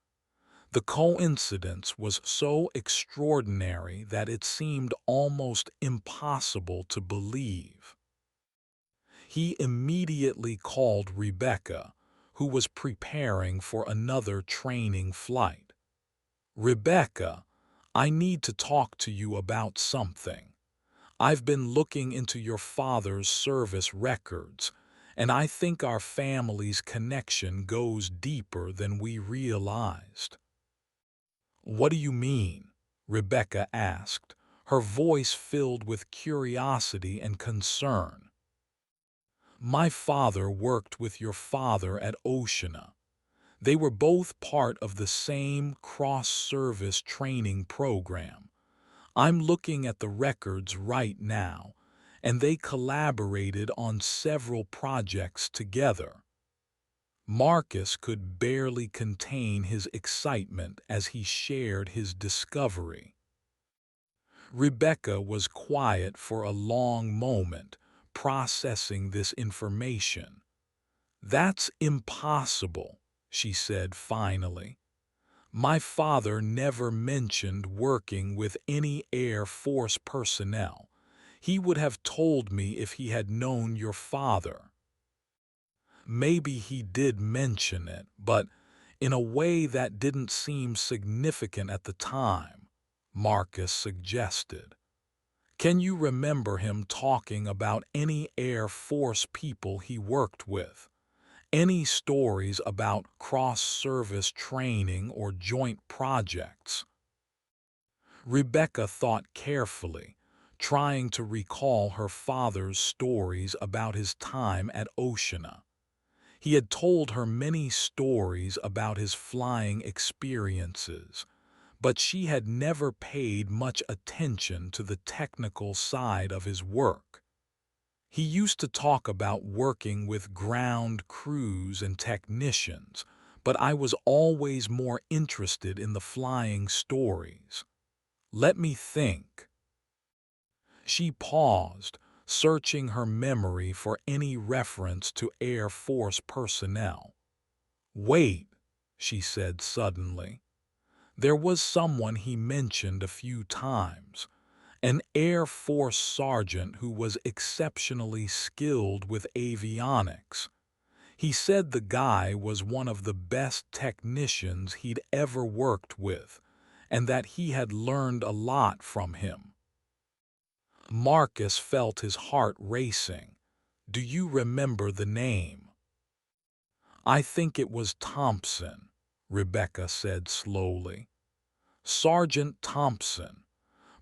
The coincidence was so extraordinary that it seemed almost impossible to believe. He immediately called Rebecca, who was preparing for another training flight. "Rebecca, I need to talk to you about something. I've been looking into your father's service records, and I think our family's connection goes deeper than we realized." "What do you mean?" Rebecca asked, her voice filled with curiosity and concern. "My father worked with your father at Oceana. They were both part of the same cross-service training program. I'm looking at the records right now, and they collaborated on several projects together." Marcus could barely contain his excitement as he shared his discovery. Rebecca was quiet for a long moment, processing this information. "That's impossible," she said finally. "My father never mentioned working with any Air Force personnel. He would have told me if he had known your father." "Maybe he did mention it, but in a way that didn't seem significant at the time," Marcus suggested. "Can you remember him talking about any Air Force people he worked with? Any stories about cross-service training or joint projects?" Rebecca thought carefully, trying to recall her father's stories about his time at Oceana. He had told her many stories about his flying experiences, but she had never paid much attention to the technical side of his work. He used to talk about working with ground crews and technicians, but I was always more interested in the flying stories. Let me think. She paused, searching her memory for any reference to Air Force personnel. "Wait," she said suddenly. "There was someone he mentioned a few times. An Air Force sergeant who was exceptionally skilled with avionics. He said the guy was one of the best technicians he'd ever worked with, and that he had learned a lot from him." Marcus felt his heart racing. "Do you remember the name?" "I think it was Thompson," Rebecca said slowly. "Sergeant Thompson.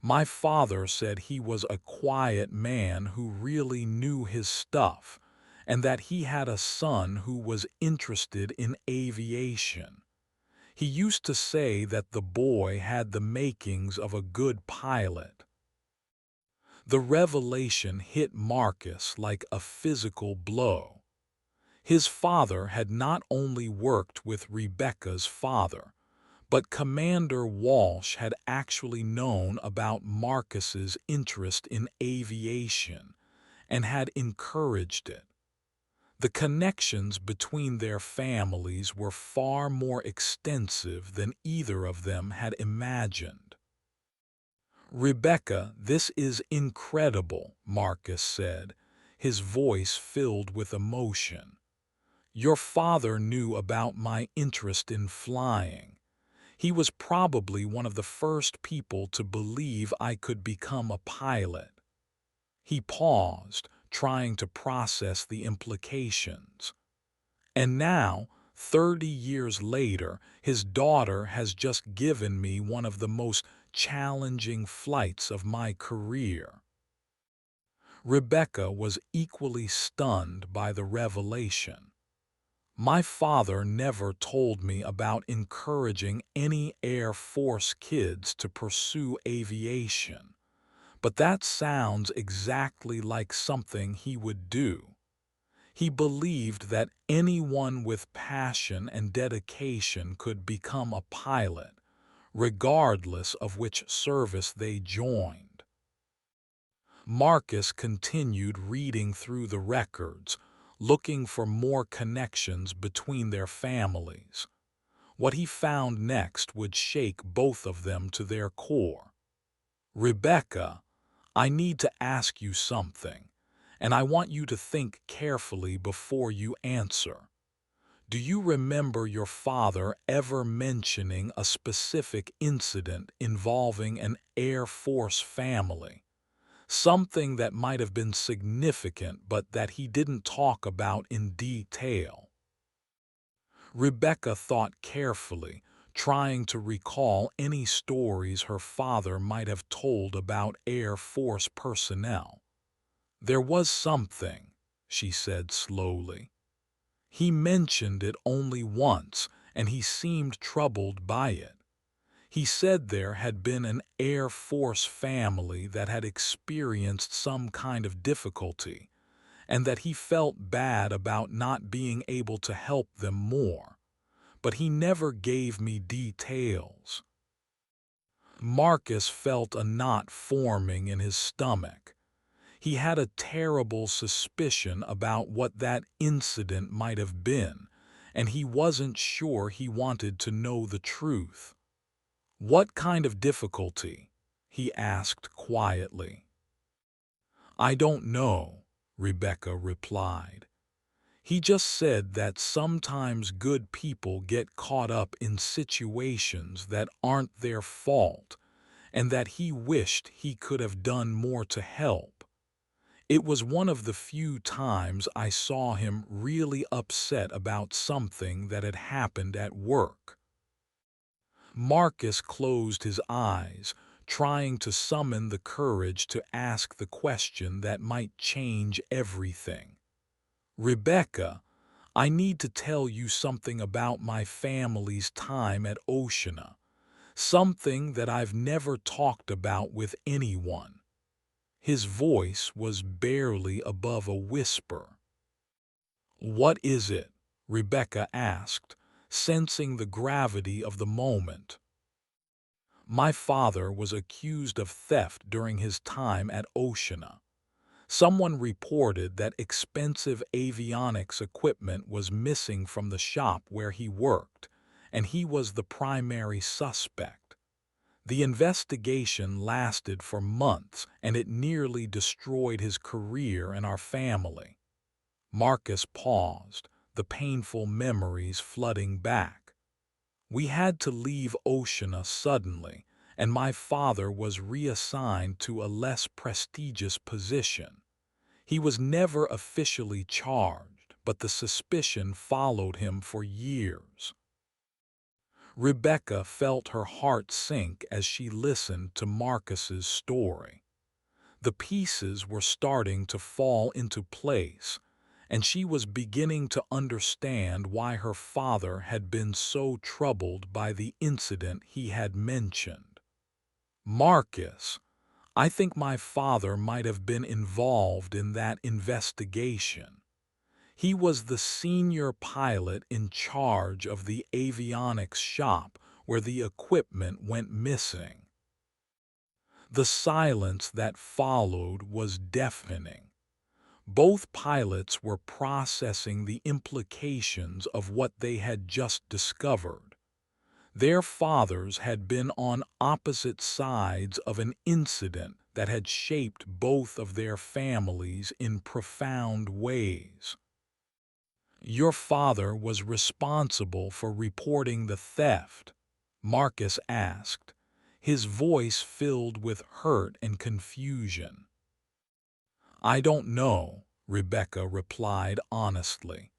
My father said he was a quiet man who really knew his stuff, and that he had a son who was interested in aviation. He used to say that the boy had the makings of a good pilot." The revelation hit Marcus like a physical blow. His father had not only worked with Rebecca's father, but Commander Walsh had actually known about Marcus's interest in aviation and had encouraged it. The connections between their families were far more extensive than either of them had imagined. "Rebecca, this is incredible," Marcus said, his voice filled with emotion. "Your father knew about my interest in flying. He was probably one of the first people to believe I could become a pilot." He paused, trying to process the implications. And now, 30 years later, his daughter has just given me one of the most challenging flights of my career. Rebecca was equally stunned by the revelation. "My father never told me about encouraging any Air Force kids to pursue aviation, but that sounds exactly like something he would do." He believed that anyone with passion and dedication could become a pilot, regardless of which service they joined. Marcus continued reading through the records, looking for more connections between their families. What he found next would shake both of them to their core. "Rebecca, I need to ask you something, and I want you to think carefully before you answer. Do you remember your father ever mentioning a specific incident involving an Air Force family? Something that might have been significant but that he didn't talk about in detail?" Rebecca thought carefully, trying to recall any stories her father might have told about Air Force personnel. "There was something," she said slowly. "He mentioned it only once, and he seemed troubled by it. He said there had been an Air Force family that had experienced some kind of difficulty, and that he felt bad about not being able to help them more. But he never gave me details." Marcus felt a knot forming in his stomach. He had a terrible suspicion about what that incident might have been, and he wasn't sure he wanted to know the truth. "What kind of difficulty?" he asked quietly. "I don't know," Rebecca replied. "He just said that sometimes good people get caught up in situations that aren't their fault, and that he wished he could have done more to help. It was one of the few times I saw him really upset about something that had happened at work." Marcus closed his eyes, trying to summon the courage to ask the question that might change everything. "Rebecca, I need to tell you something about my family's time at Oceana, something that I've never talked about with anyone." His voice was barely above a whisper. "What is it?" Rebecca asked, sensing the gravity of the moment. "My father was accused of theft during his time at Oceana. Someone reported that expensive avionics equipment was missing from the shop where he worked, and he was the primary suspect. The investigation lasted for months, and it nearly destroyed his career and our family." Marcus paused, the painful memories flooding back. "We had to leave Oceana suddenly, and my father was reassigned to a less prestigious position. He was never officially charged, but the suspicion followed him for years." Rebecca felt her heart sink as she listened to Marcus's story. The pieces were starting to fall into place, and she was beginning to understand why her father had been so troubled by the incident he had mentioned. "Marcus, I think my father might have been involved in that investigation. He was the senior pilot in charge of the avionics shop where the equipment went missing. The silence that followed was deafening. Both pilots were processing the implications of what they had just discovered. Their fathers had been on opposite sides of an incident that had shaped both of their families in profound ways. "Your father was responsible for reporting the theft?" Marcus asked, his voice filled with hurt and confusion. "I don't know," Rebecca replied honestly.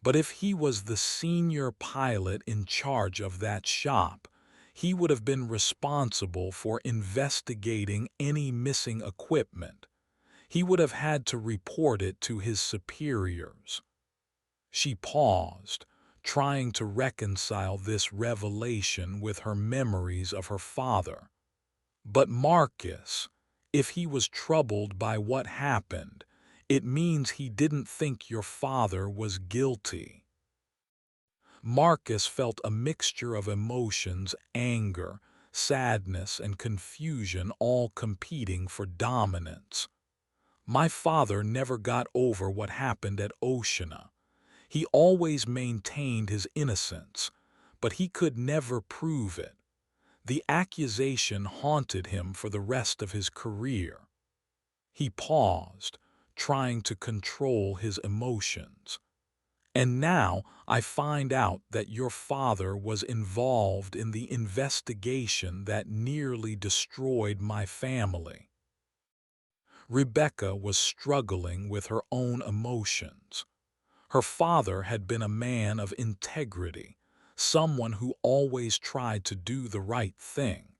"But if he was the senior pilot in charge of that shop, he would have been responsible for investigating any missing equipment. He would have had to report it to his superiors." She paused, trying to reconcile this revelation with her memories of her father. "But Marcus, if he was troubled by what happened, it means he didn't think your father was guilty." Marcus felt a mixture of emotions, anger, sadness, and confusion all competing for dominance. "My father never got over what happened at Oceana. He always maintained his innocence, but he could never prove it. The accusation haunted him for the rest of his career." He paused, trying to control his emotions. "And now I find out that your father was involved in the investigation that nearly destroyed my family." Rebecca was struggling with her own emotions. Her father had been a man of integrity, someone who always tried to do the right thing.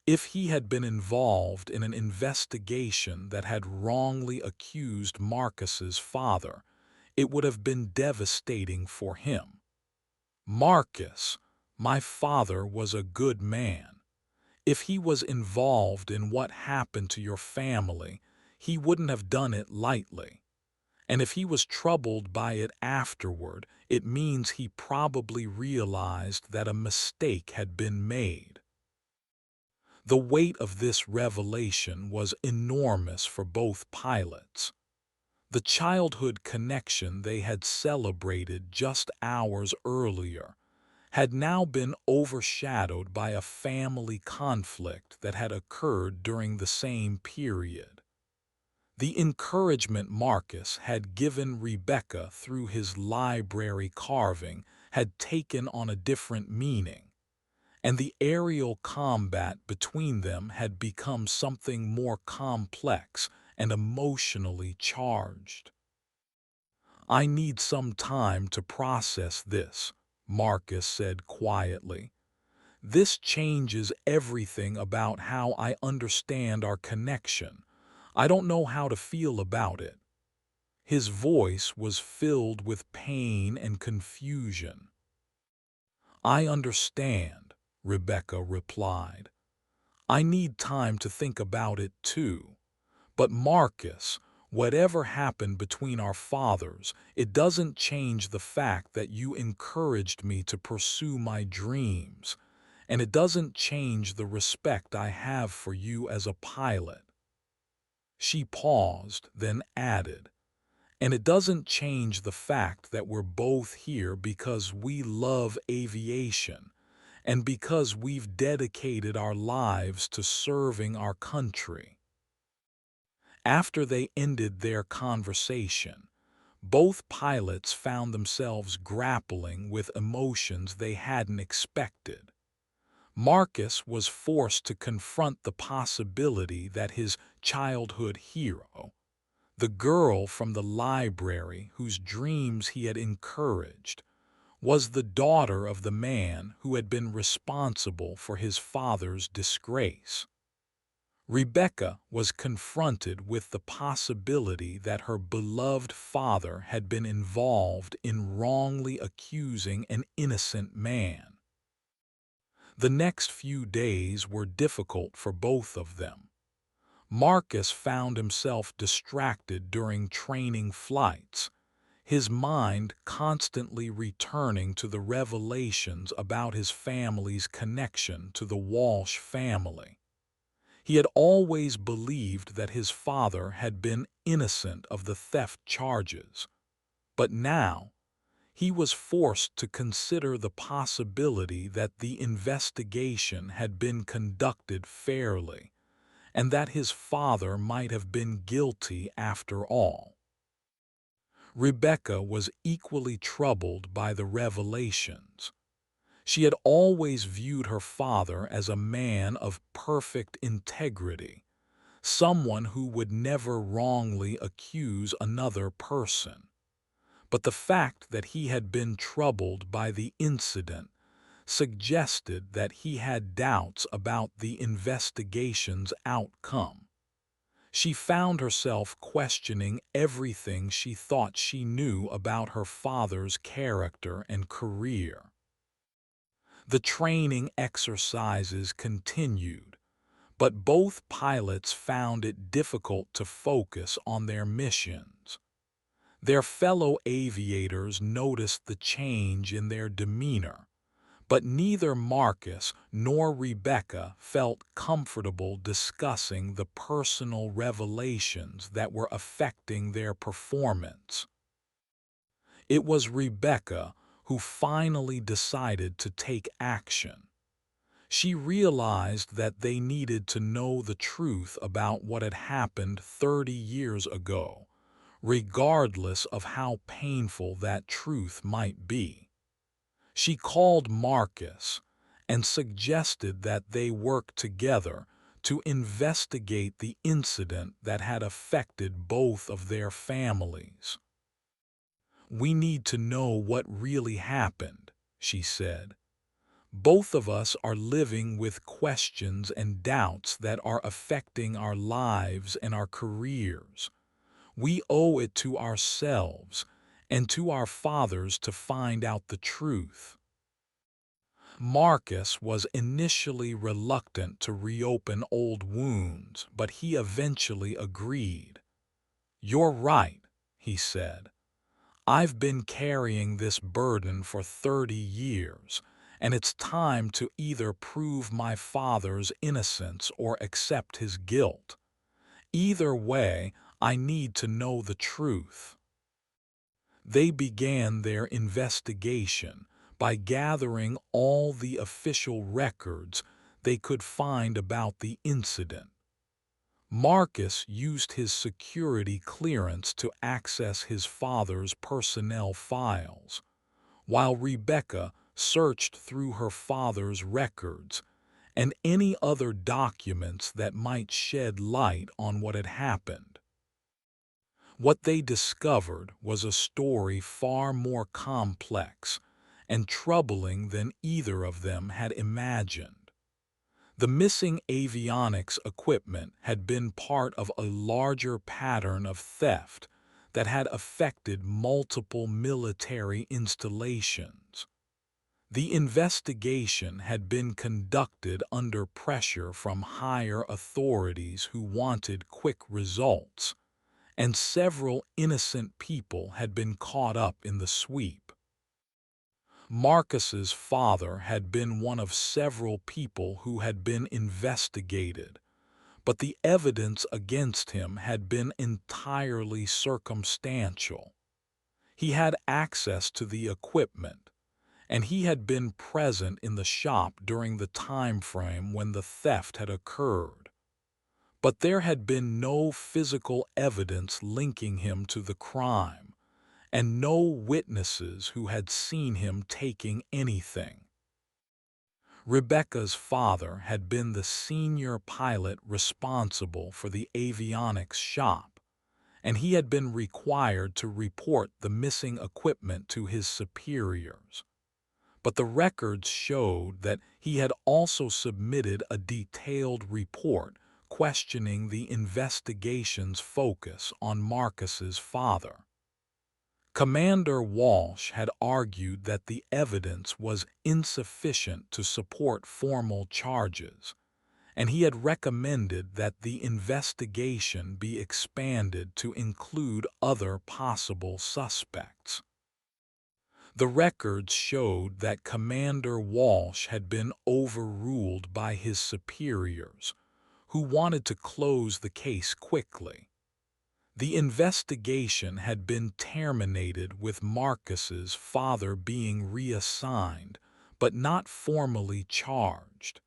If he had been involved in an investigation that had wrongly accused Marcus's father, it would have been devastating for him. "Marcus, my father was a good man. If he was involved in what happened to your family, he wouldn't have done it lightly. And if he was troubled by it afterward, it means he probably realized that a mistake had been made." The weight of this revelation was enormous for both pilots. The childhood connection they had celebrated just hours earlier had now been overshadowed by a family conflict that had occurred during the same period. The encouragement Marcus had given Rebecca through his library carving had taken on a different meaning, and the aerial combat between them had become something more complex and emotionally charged. "I need some time to process this," Marcus said quietly. "This changes everything about how I understand our connection. I don't know how to feel about it." His voice was filled with pain and confusion. "I understand," Rebecca replied. "I need time to think about it too. But Marcus, whatever happened between our fathers, it doesn't change the fact that you encouraged me to pursue my dreams, and it doesn't change the respect I have for you as a pilot." She paused, then added, "And it doesn't change the fact that we're both here because we love aviation and because we've dedicated our lives to serving our country." After they ended their conversation, both pilots found themselves grappling with emotions they hadn't expected. Marcus was forced to confront the possibility that his childhood hero, the girl from the library whose dreams he had encouraged, was the daughter of the man who had been responsible for his father's disgrace. Rebecca was confronted with the possibility that her beloved father had been involved in wrongly accusing an innocent man. The next few days were difficult for both of them. Marcus found himself distracted during training flights, his mind constantly returning to the revelations about his family's connection to the Walsh family. He had always believed that his father had been innocent of the theft charges, but now he was forced to consider the possibility that the investigation had been conducted fairly and that his father might have been guilty after all. Rebecca was equally troubled by the revelations. She had always viewed her father as a man of perfect integrity, someone who would never wrongly accuse another person. But the fact that he had been troubled by the incident suggested that he had doubts about the investigation's outcome. She found herself questioning everything she thought she knew about her father's character and career. The training exercises continued, but both pilots found it difficult to focus on their missions. Their fellow aviators noticed the change in their demeanor, but neither Marcus nor Rebecca felt comfortable discussing the personal revelations that were affecting their performance. It was Rebecca who finally decided to take action. She realized that they needed to know the truth about what had happened 30 years ago, regardless of how painful that truth might be. She called Marcus and suggested that they work together to investigate the incident that had affected both of their families. "We need to know what really happened," she said. "Both of us are living with questions and doubts that are affecting our lives and our careers. We owe it to ourselves and to our fathers to find out the truth." Marcus was initially reluctant to reopen old wounds, but he eventually agreed. "You're right," he said. "I've been carrying this burden for 30 years, and it's time to either prove my father's innocence or accept his guilt. Either way, I need to know the truth." They began their investigation by gathering all the official records they could find about the incident. Marcus used his security clearance to access his father's personnel files, while Rebecca searched through her father's records and any other documents that might shed light on what had happened. What they discovered was a story far more complex and troubling than either of them had imagined. The missing avionics equipment had been part of a larger pattern of theft that had affected multiple military installations. The investigation had been conducted under pressure from higher authorities who wanted quick results, and several innocent people had been caught up in the sweep. Marcus's father had been one of several people who had been investigated, but the evidence against him had been entirely circumstantial. He had access to the equipment, and he had been present in the shop during the time frame when the theft had occurred. But there had been no physical evidence linking him to the crime, and no witnesses who had seen him taking anything. Rebecca's father had been the senior pilot responsible for the avionics shop, and he had been required to report the missing equipment to his superiors. But the records showed that he had also submitted a detailed report questioning the investigation's focus on Marcus's father. Commander Walsh had argued that the evidence was insufficient to support formal charges, and he had recommended that the investigation be expanded to include other possible suspects. The records showed that Commander Walsh had been overruled by his superiors, who wanted to close the case quickly. The investigation had been terminated with Marcus's father being reassigned, but not formally charged.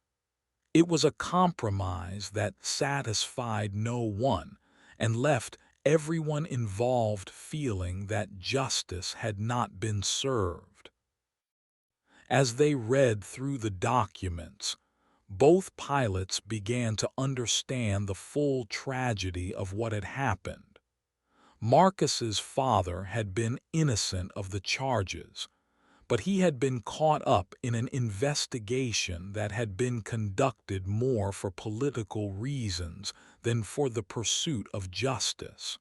It was a compromise that satisfied no one and left everyone involved feeling that justice had not been served. As they read through the documents, both pilots began to understand the full tragedy of what had happened. Marcus's father had been innocent of the charges, but he had been caught up in an investigation that had been conducted more for political reasons than for the pursuit of justice.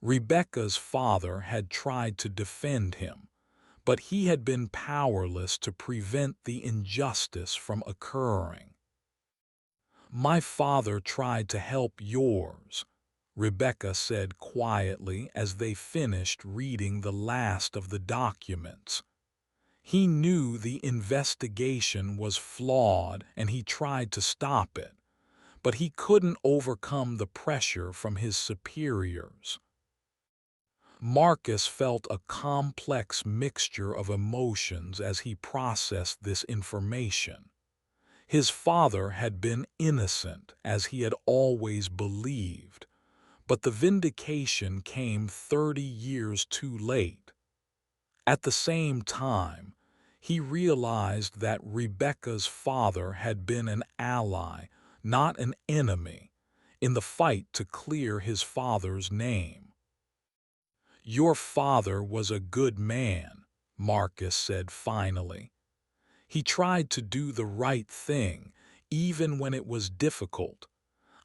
Rebecca's father had tried to defend him, but he had been powerless to prevent the injustice from occurring. "My father tried to help yours," Rebecca said quietly as they finished reading the last of the documents. "He knew the investigation was flawed and he tried to stop it, but he couldn't overcome the pressure from his superiors." Marcus felt a complex mixture of emotions as he processed this information. His father had been innocent, as he had always believed, but the vindication came 30 years too late. At the same time, he realized that Rebecca's father had been an ally, not an enemy, in the fight to clear his father's name. "Your father was a good man," Marcus said finally. "He tried to do the right thing, even when it was difficult.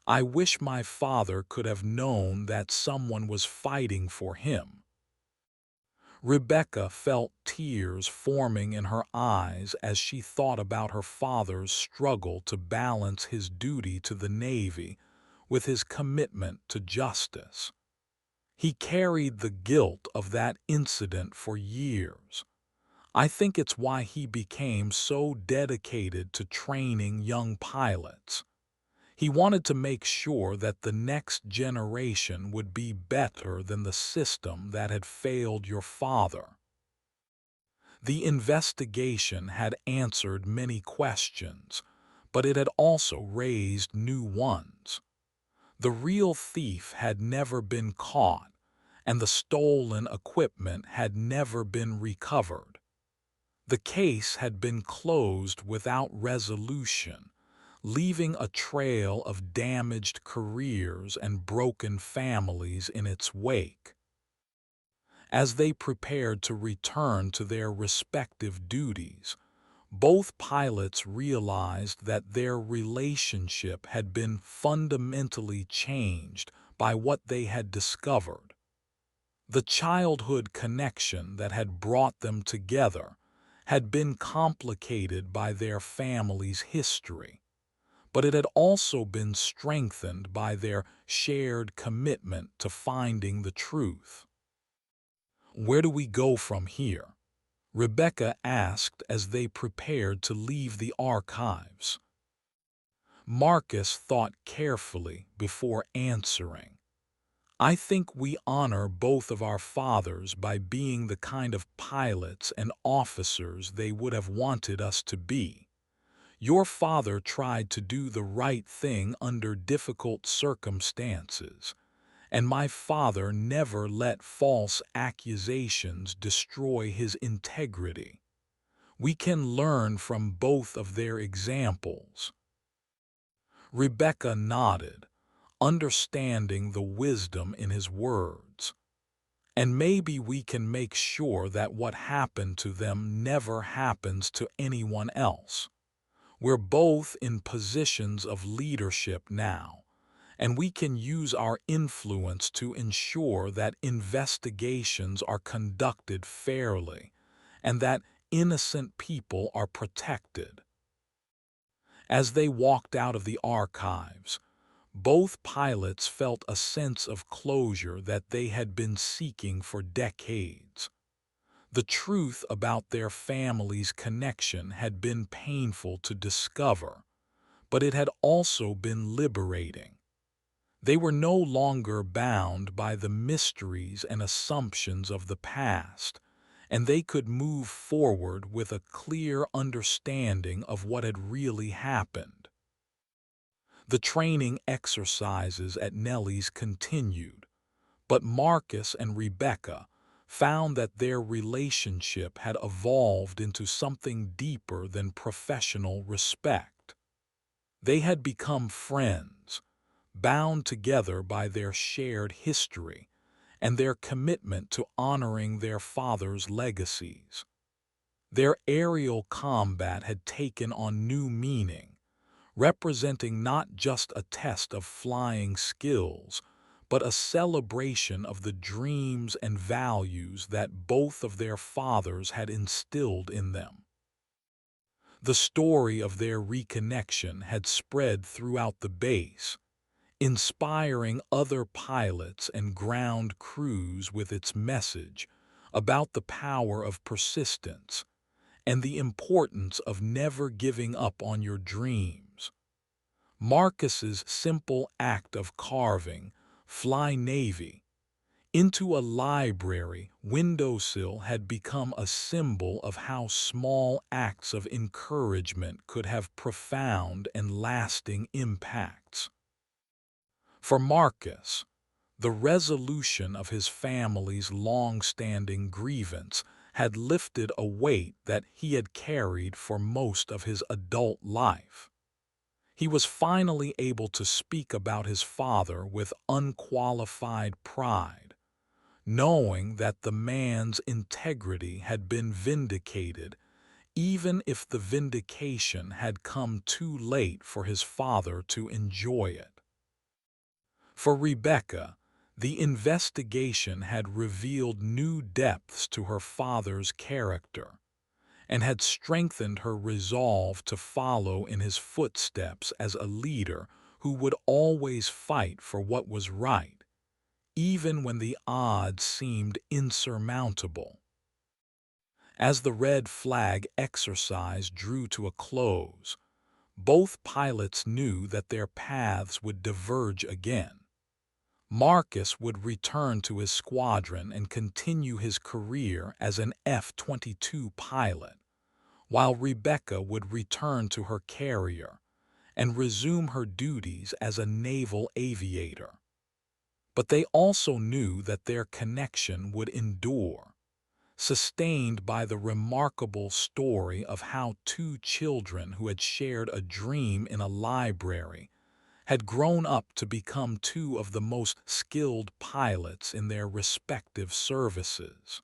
I wish my father could have known that someone was fighting for him." Rebecca felt tears forming in her eyes as she thought about her father's struggle to balance his duty to the Navy with his commitment to justice. He carried the guilt of that incident for years. I think it's why he became so dedicated to training young pilots. He wanted to make sure that the next generation would be better than the system that had failed your father. The investigation had answered many questions, but it had also raised new ones. The real thief had never been caught, and the stolen equipment had never been recovered. The case had been closed without resolution, leaving a trail of damaged careers and broken families in its wake. As they prepared to return to their respective duties, both pilots realized that their relationship had been fundamentally changed by what they had discovered. The childhood connection that had brought them together had been complicated by their family's history, but it had also been strengthened by their shared commitment to finding the truth. "Where do we go from here?" Rebecca asked as they prepared to leave the archives. Marcus thought carefully before answering. "I think we honor both of our fathers by being the kind of pilots and officers they would have wanted us to be. Your father tried to do the right thing under difficult circumstances, and my father never let false accusations destroy his integrity. We can learn from both of their examples." Rebecca nodded, understanding the wisdom in his words. "And maybe we can make sure that what happened to them never happens to anyone else. We're both in positions of leadership now, and we can use our influence to ensure that investigations are conducted fairly and that innocent people are protected." As they walked out of the archives, both pilots felt a sense of closure that they had been seeking for decades. The truth about their family's connection had been painful to discover, but it had also been liberating. They were no longer bound by the mysteries and assumptions of the past, and they could move forward with a clear understanding of what had really happened. The training exercises at Nellie's continued, but Marcus and Rebecca found that their relationship had evolved into something deeper than professional respect. They had become friends, bound together by their shared history and their commitment to honoring their father's legacies. Their aerial combat had taken on new meaning, representing not just a test of flying skills, but a celebration of the dreams and values that both of their fathers had instilled in them. The story of their reconnection had spread throughout the base, inspiring other pilots and ground crews with its message about the power of persistence and the importance of never giving up on your dreams. Marcus's simple act of carving "Fly Navy" into a library windowsill had become a symbol of how small acts of encouragement could have profound and lasting impacts. For Marcus, the resolution of his family's long-standing grievance had lifted a weight that he had carried for most of his adult life. He was finally able to speak about his father with unqualified pride, knowing that the man's integrity had been vindicated, even if the vindication had come too late for his father to enjoy it. For Rebecca, the investigation had revealed new depths to her father's character and had strengthened her resolve to follow in his footsteps as a leader who would always fight for what was right, even when the odds seemed insurmountable. As the red flag exercise drew to a close, both pilots knew that their paths would diverge again. Marcus would return to his squadron and continue his career as an F-22 pilot, while Rebecca would return to her carrier and resume her duties as a naval aviator. But they also knew that their connection would endure, sustained by the remarkable story of how two children who had shared a dream in a library had grown up to become two of the most skilled pilots in their respective services.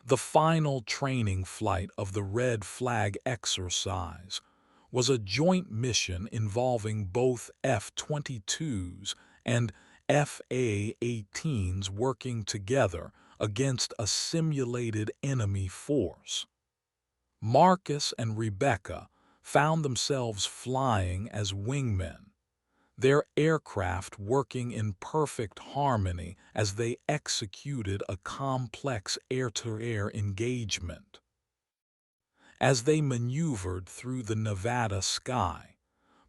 The final training flight of the red flag exercise was a joint mission involving both F-22s and FA-18s working together against a simulated enemy force. Marcus and Rebecca found themselves flying as wingmen, their aircraft working in perfect harmony as they executed a complex air-to-air engagement. As they maneuvered through the Nevada sky,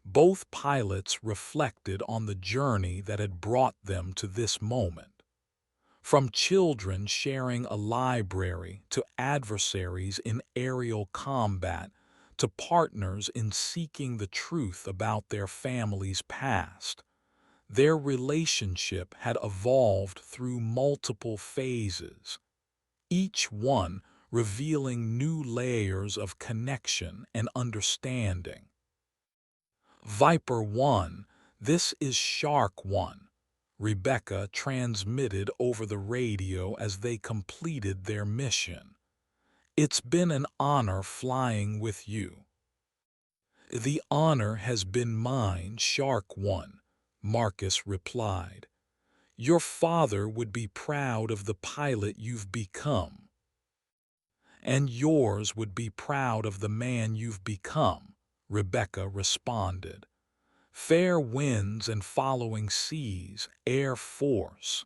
both pilots reflected on the journey that had brought them to this moment. From children sharing a library to adversaries in aerial combat to partners in seeking the truth about their family's past, their relationship had evolved through multiple phases, each one revealing new layers of connection and understanding. Viper 1, this is Shark 1, Rebecca transmitted over the radio as they completed their mission. It's been an honor flying with you. The honor has been mine, Shark 1, Marcus replied. Your father would be proud of the pilot you've become. And yours would be proud of the man you've become, Rebecca responded. Fair winds and following seas, Air Force.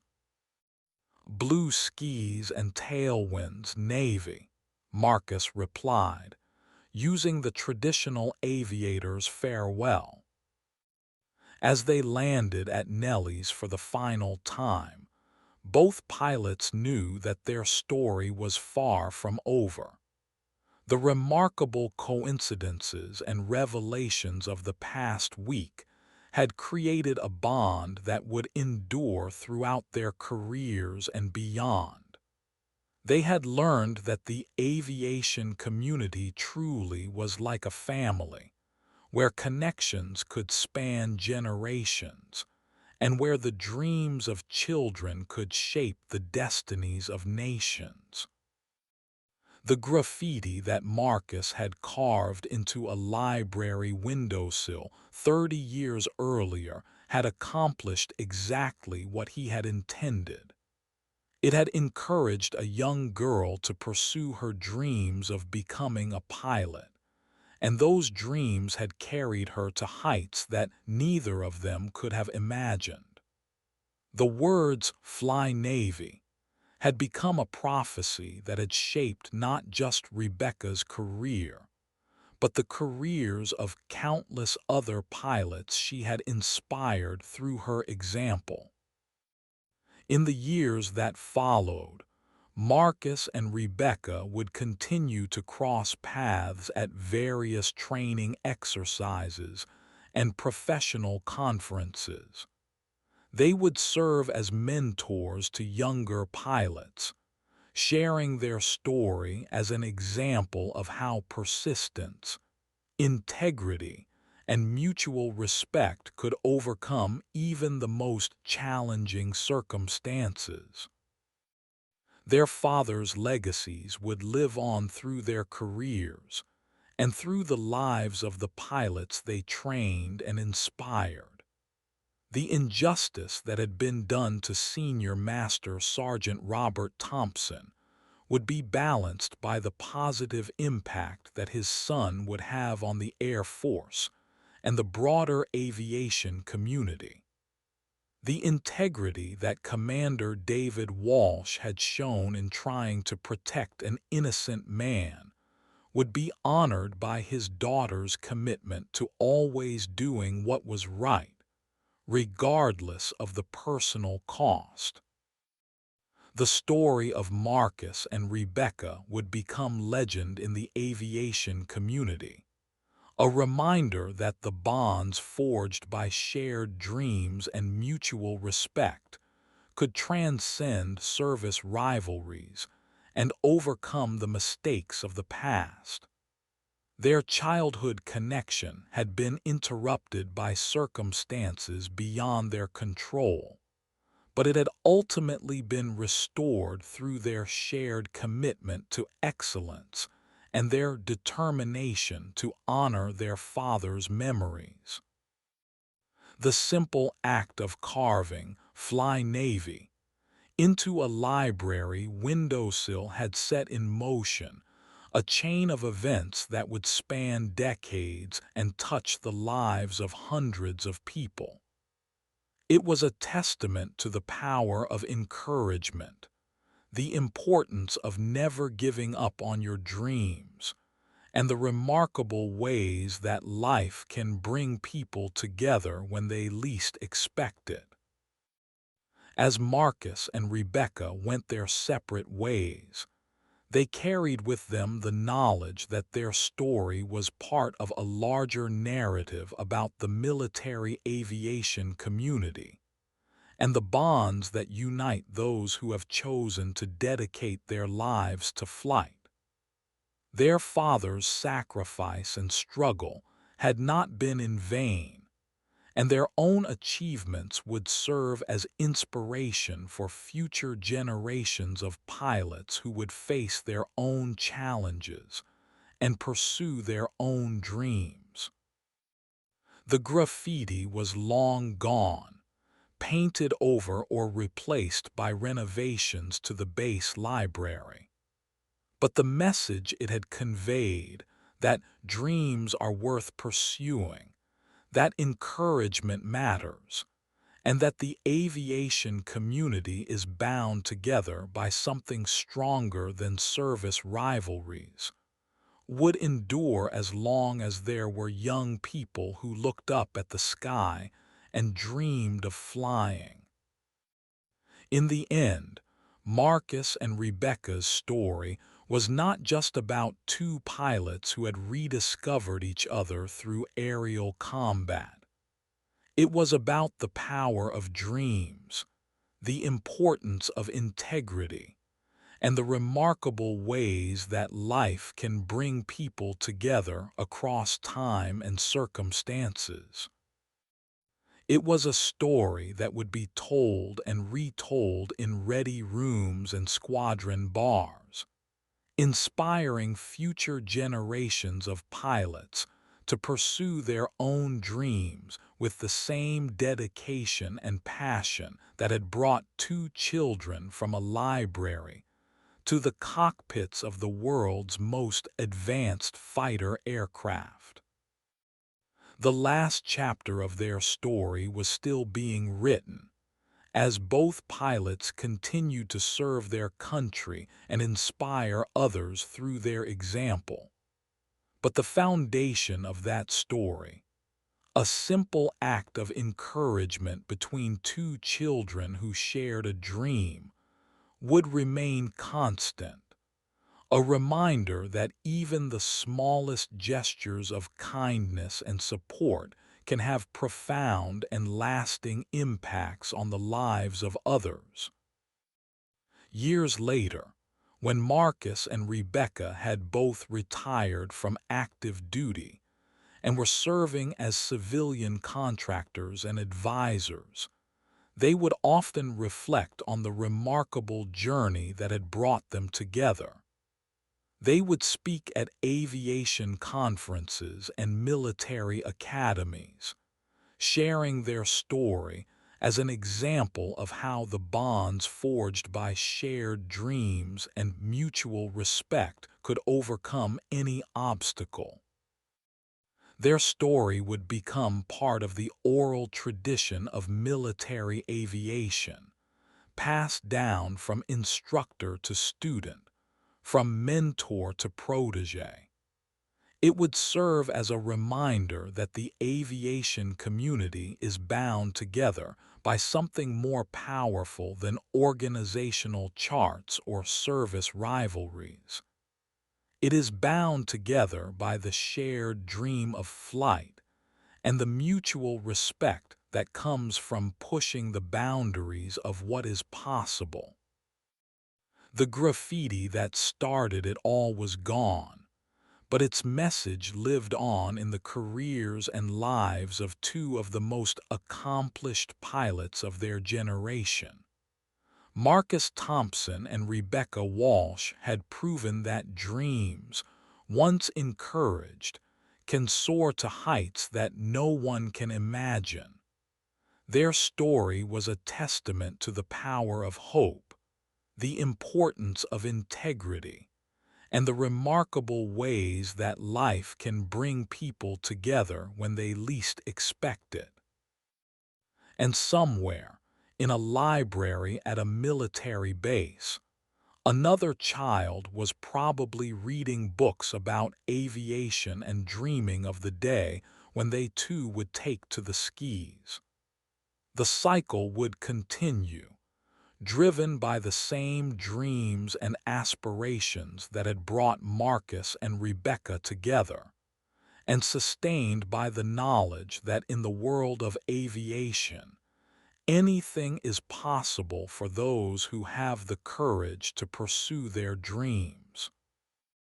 Blue skis and tailwinds, Navy, Marcus replied, using the traditional aviator's farewell. As they landed at Nellie's for the final time, both pilots knew that their story was far from over. The remarkable coincidences and revelations of the past week had created a bond that would endure throughout their careers and beyond. They had learned that the aviation community truly was like a family, where connections could span generations, and where the dreams of children could shape the destinies of nations. The graffiti that Marcus had carved into a library windowsill 30 years earlier had accomplished exactly what he had intended. It had encouraged a young girl to pursue her dreams of becoming a pilot, and those dreams had carried her to heights that neither of them could have imagined. The words "Fly Navy" had become a prophecy that had shaped not just Rebecca's career, but the careers of countless other pilots she had inspired through her example. In the years that followed, Marcus and Rebecca would continue to cross paths at various training exercises and professional conferences. They would serve as mentors to younger pilots, sharing their story as an example of how persistence, integrity, and mutual respect could overcome even the most challenging circumstances. Their fathers' legacies would live on through their careers and through the lives of the pilots they trained and inspired. The injustice that had been done to Senior Master Sergeant Robert Thompson would be balanced by the positive impact that his son would have on the Air Force and the broader aviation community. The integrity that Commander David Walsh had shown in trying to protect an innocent man would be honored by his daughter's commitment to always doing what was right, regardless of the personal cost. The story of Marcus and Rebecca would become legend in the aviation community, a reminder that the bonds forged by shared dreams and mutual respect could transcend service rivalries and overcome the mistakes of the past. Their childhood connection had been interrupted by circumstances beyond their control, but it had ultimately been restored through their shared commitment to excellence and their determination to honor their father's memories. The simple act of carving "Fly Navy" into a library windowsill had set in motion a chain of events that would span decades and touch the lives of hundreds of people. It was a testament to the power of encouragement, the importance of never giving up on your dreams, and the remarkable ways that life can bring people together when they least expect it. As Marcus and Rebecca went their separate ways, they carried with them the knowledge that their story was part of a larger narrative about the military aviation community and the bonds that unite those who have chosen to dedicate their lives to flight. Their father's sacrifice and struggle had not been in vain, and their own achievements would serve as inspiration for future generations of pilots who would face their own challenges and pursue their own dreams. The graffiti was long gone, painted over or replaced by renovations to the base library. But the message it had conveyed, that dreams are worth pursuing, that encouragement matters, and that the aviation community is bound together by something stronger than service rivalries, would endure as long as there were young people who looked up at the sky and dreamed of flying. In the end, Marcus and Rebecca's story was not just about two pilots who had rediscovered each other through aerial combat. It was about the power of dreams, the importance of integrity, and the remarkable ways that life can bring people together across time and circumstances. It was a story that would be told and retold in ready rooms and squadron bars, inspiring future generations of pilots to pursue their own dreams with the same dedication and passion that had brought two children from a library to the cockpits of the world's most advanced fighter aircraft. The last chapter of their story was still being written, as both pilots continued to serve their country and inspire others through their example. But the foundation of that story, a simple act of encouragement between two children who shared a dream, would remain constant. A reminder that even the smallest gestures of kindness and support can have profound and lasting impacts on the lives of others. Years later, when Marcus and Rebecca had both retired from active duty and were serving as civilian contractors and advisors, they would often reflect on the remarkable journey that had brought them together. They would speak at aviation conferences and military academies, sharing their story as an example of how the bonds forged by shared dreams and mutual respect could overcome any obstacle. Their story would become part of the oral tradition of military aviation, passed down from instructor to student, from mentor to protege. It would serve as a reminder that the aviation community is bound together by something more powerful than organizational charts or service rivalries. It is bound together by the shared dream of flight and the mutual respect that comes from pushing the boundaries of what is possible. The graffiti that started it all was gone, but its message lived on in the careers and lives of two of the most accomplished pilots of their generation. Marcus Thompson and Rebecca Walsh had proven that dreams, once encouraged, can soar to heights that no one can imagine. Their story was a testament to the power of hope, the importance of integrity, and the remarkable ways that life can bring people together when they least expect it. And somewhere, in a library at a military base, another child was probably reading books about aviation and dreaming of the day when they too would take to the skis. The cycle would continue, driven by the same dreams and aspirations that had brought Marcus and Rebecca together, and sustained by the knowledge that in the world of aviation, anything is possible for those who have the courage to pursue their dreams.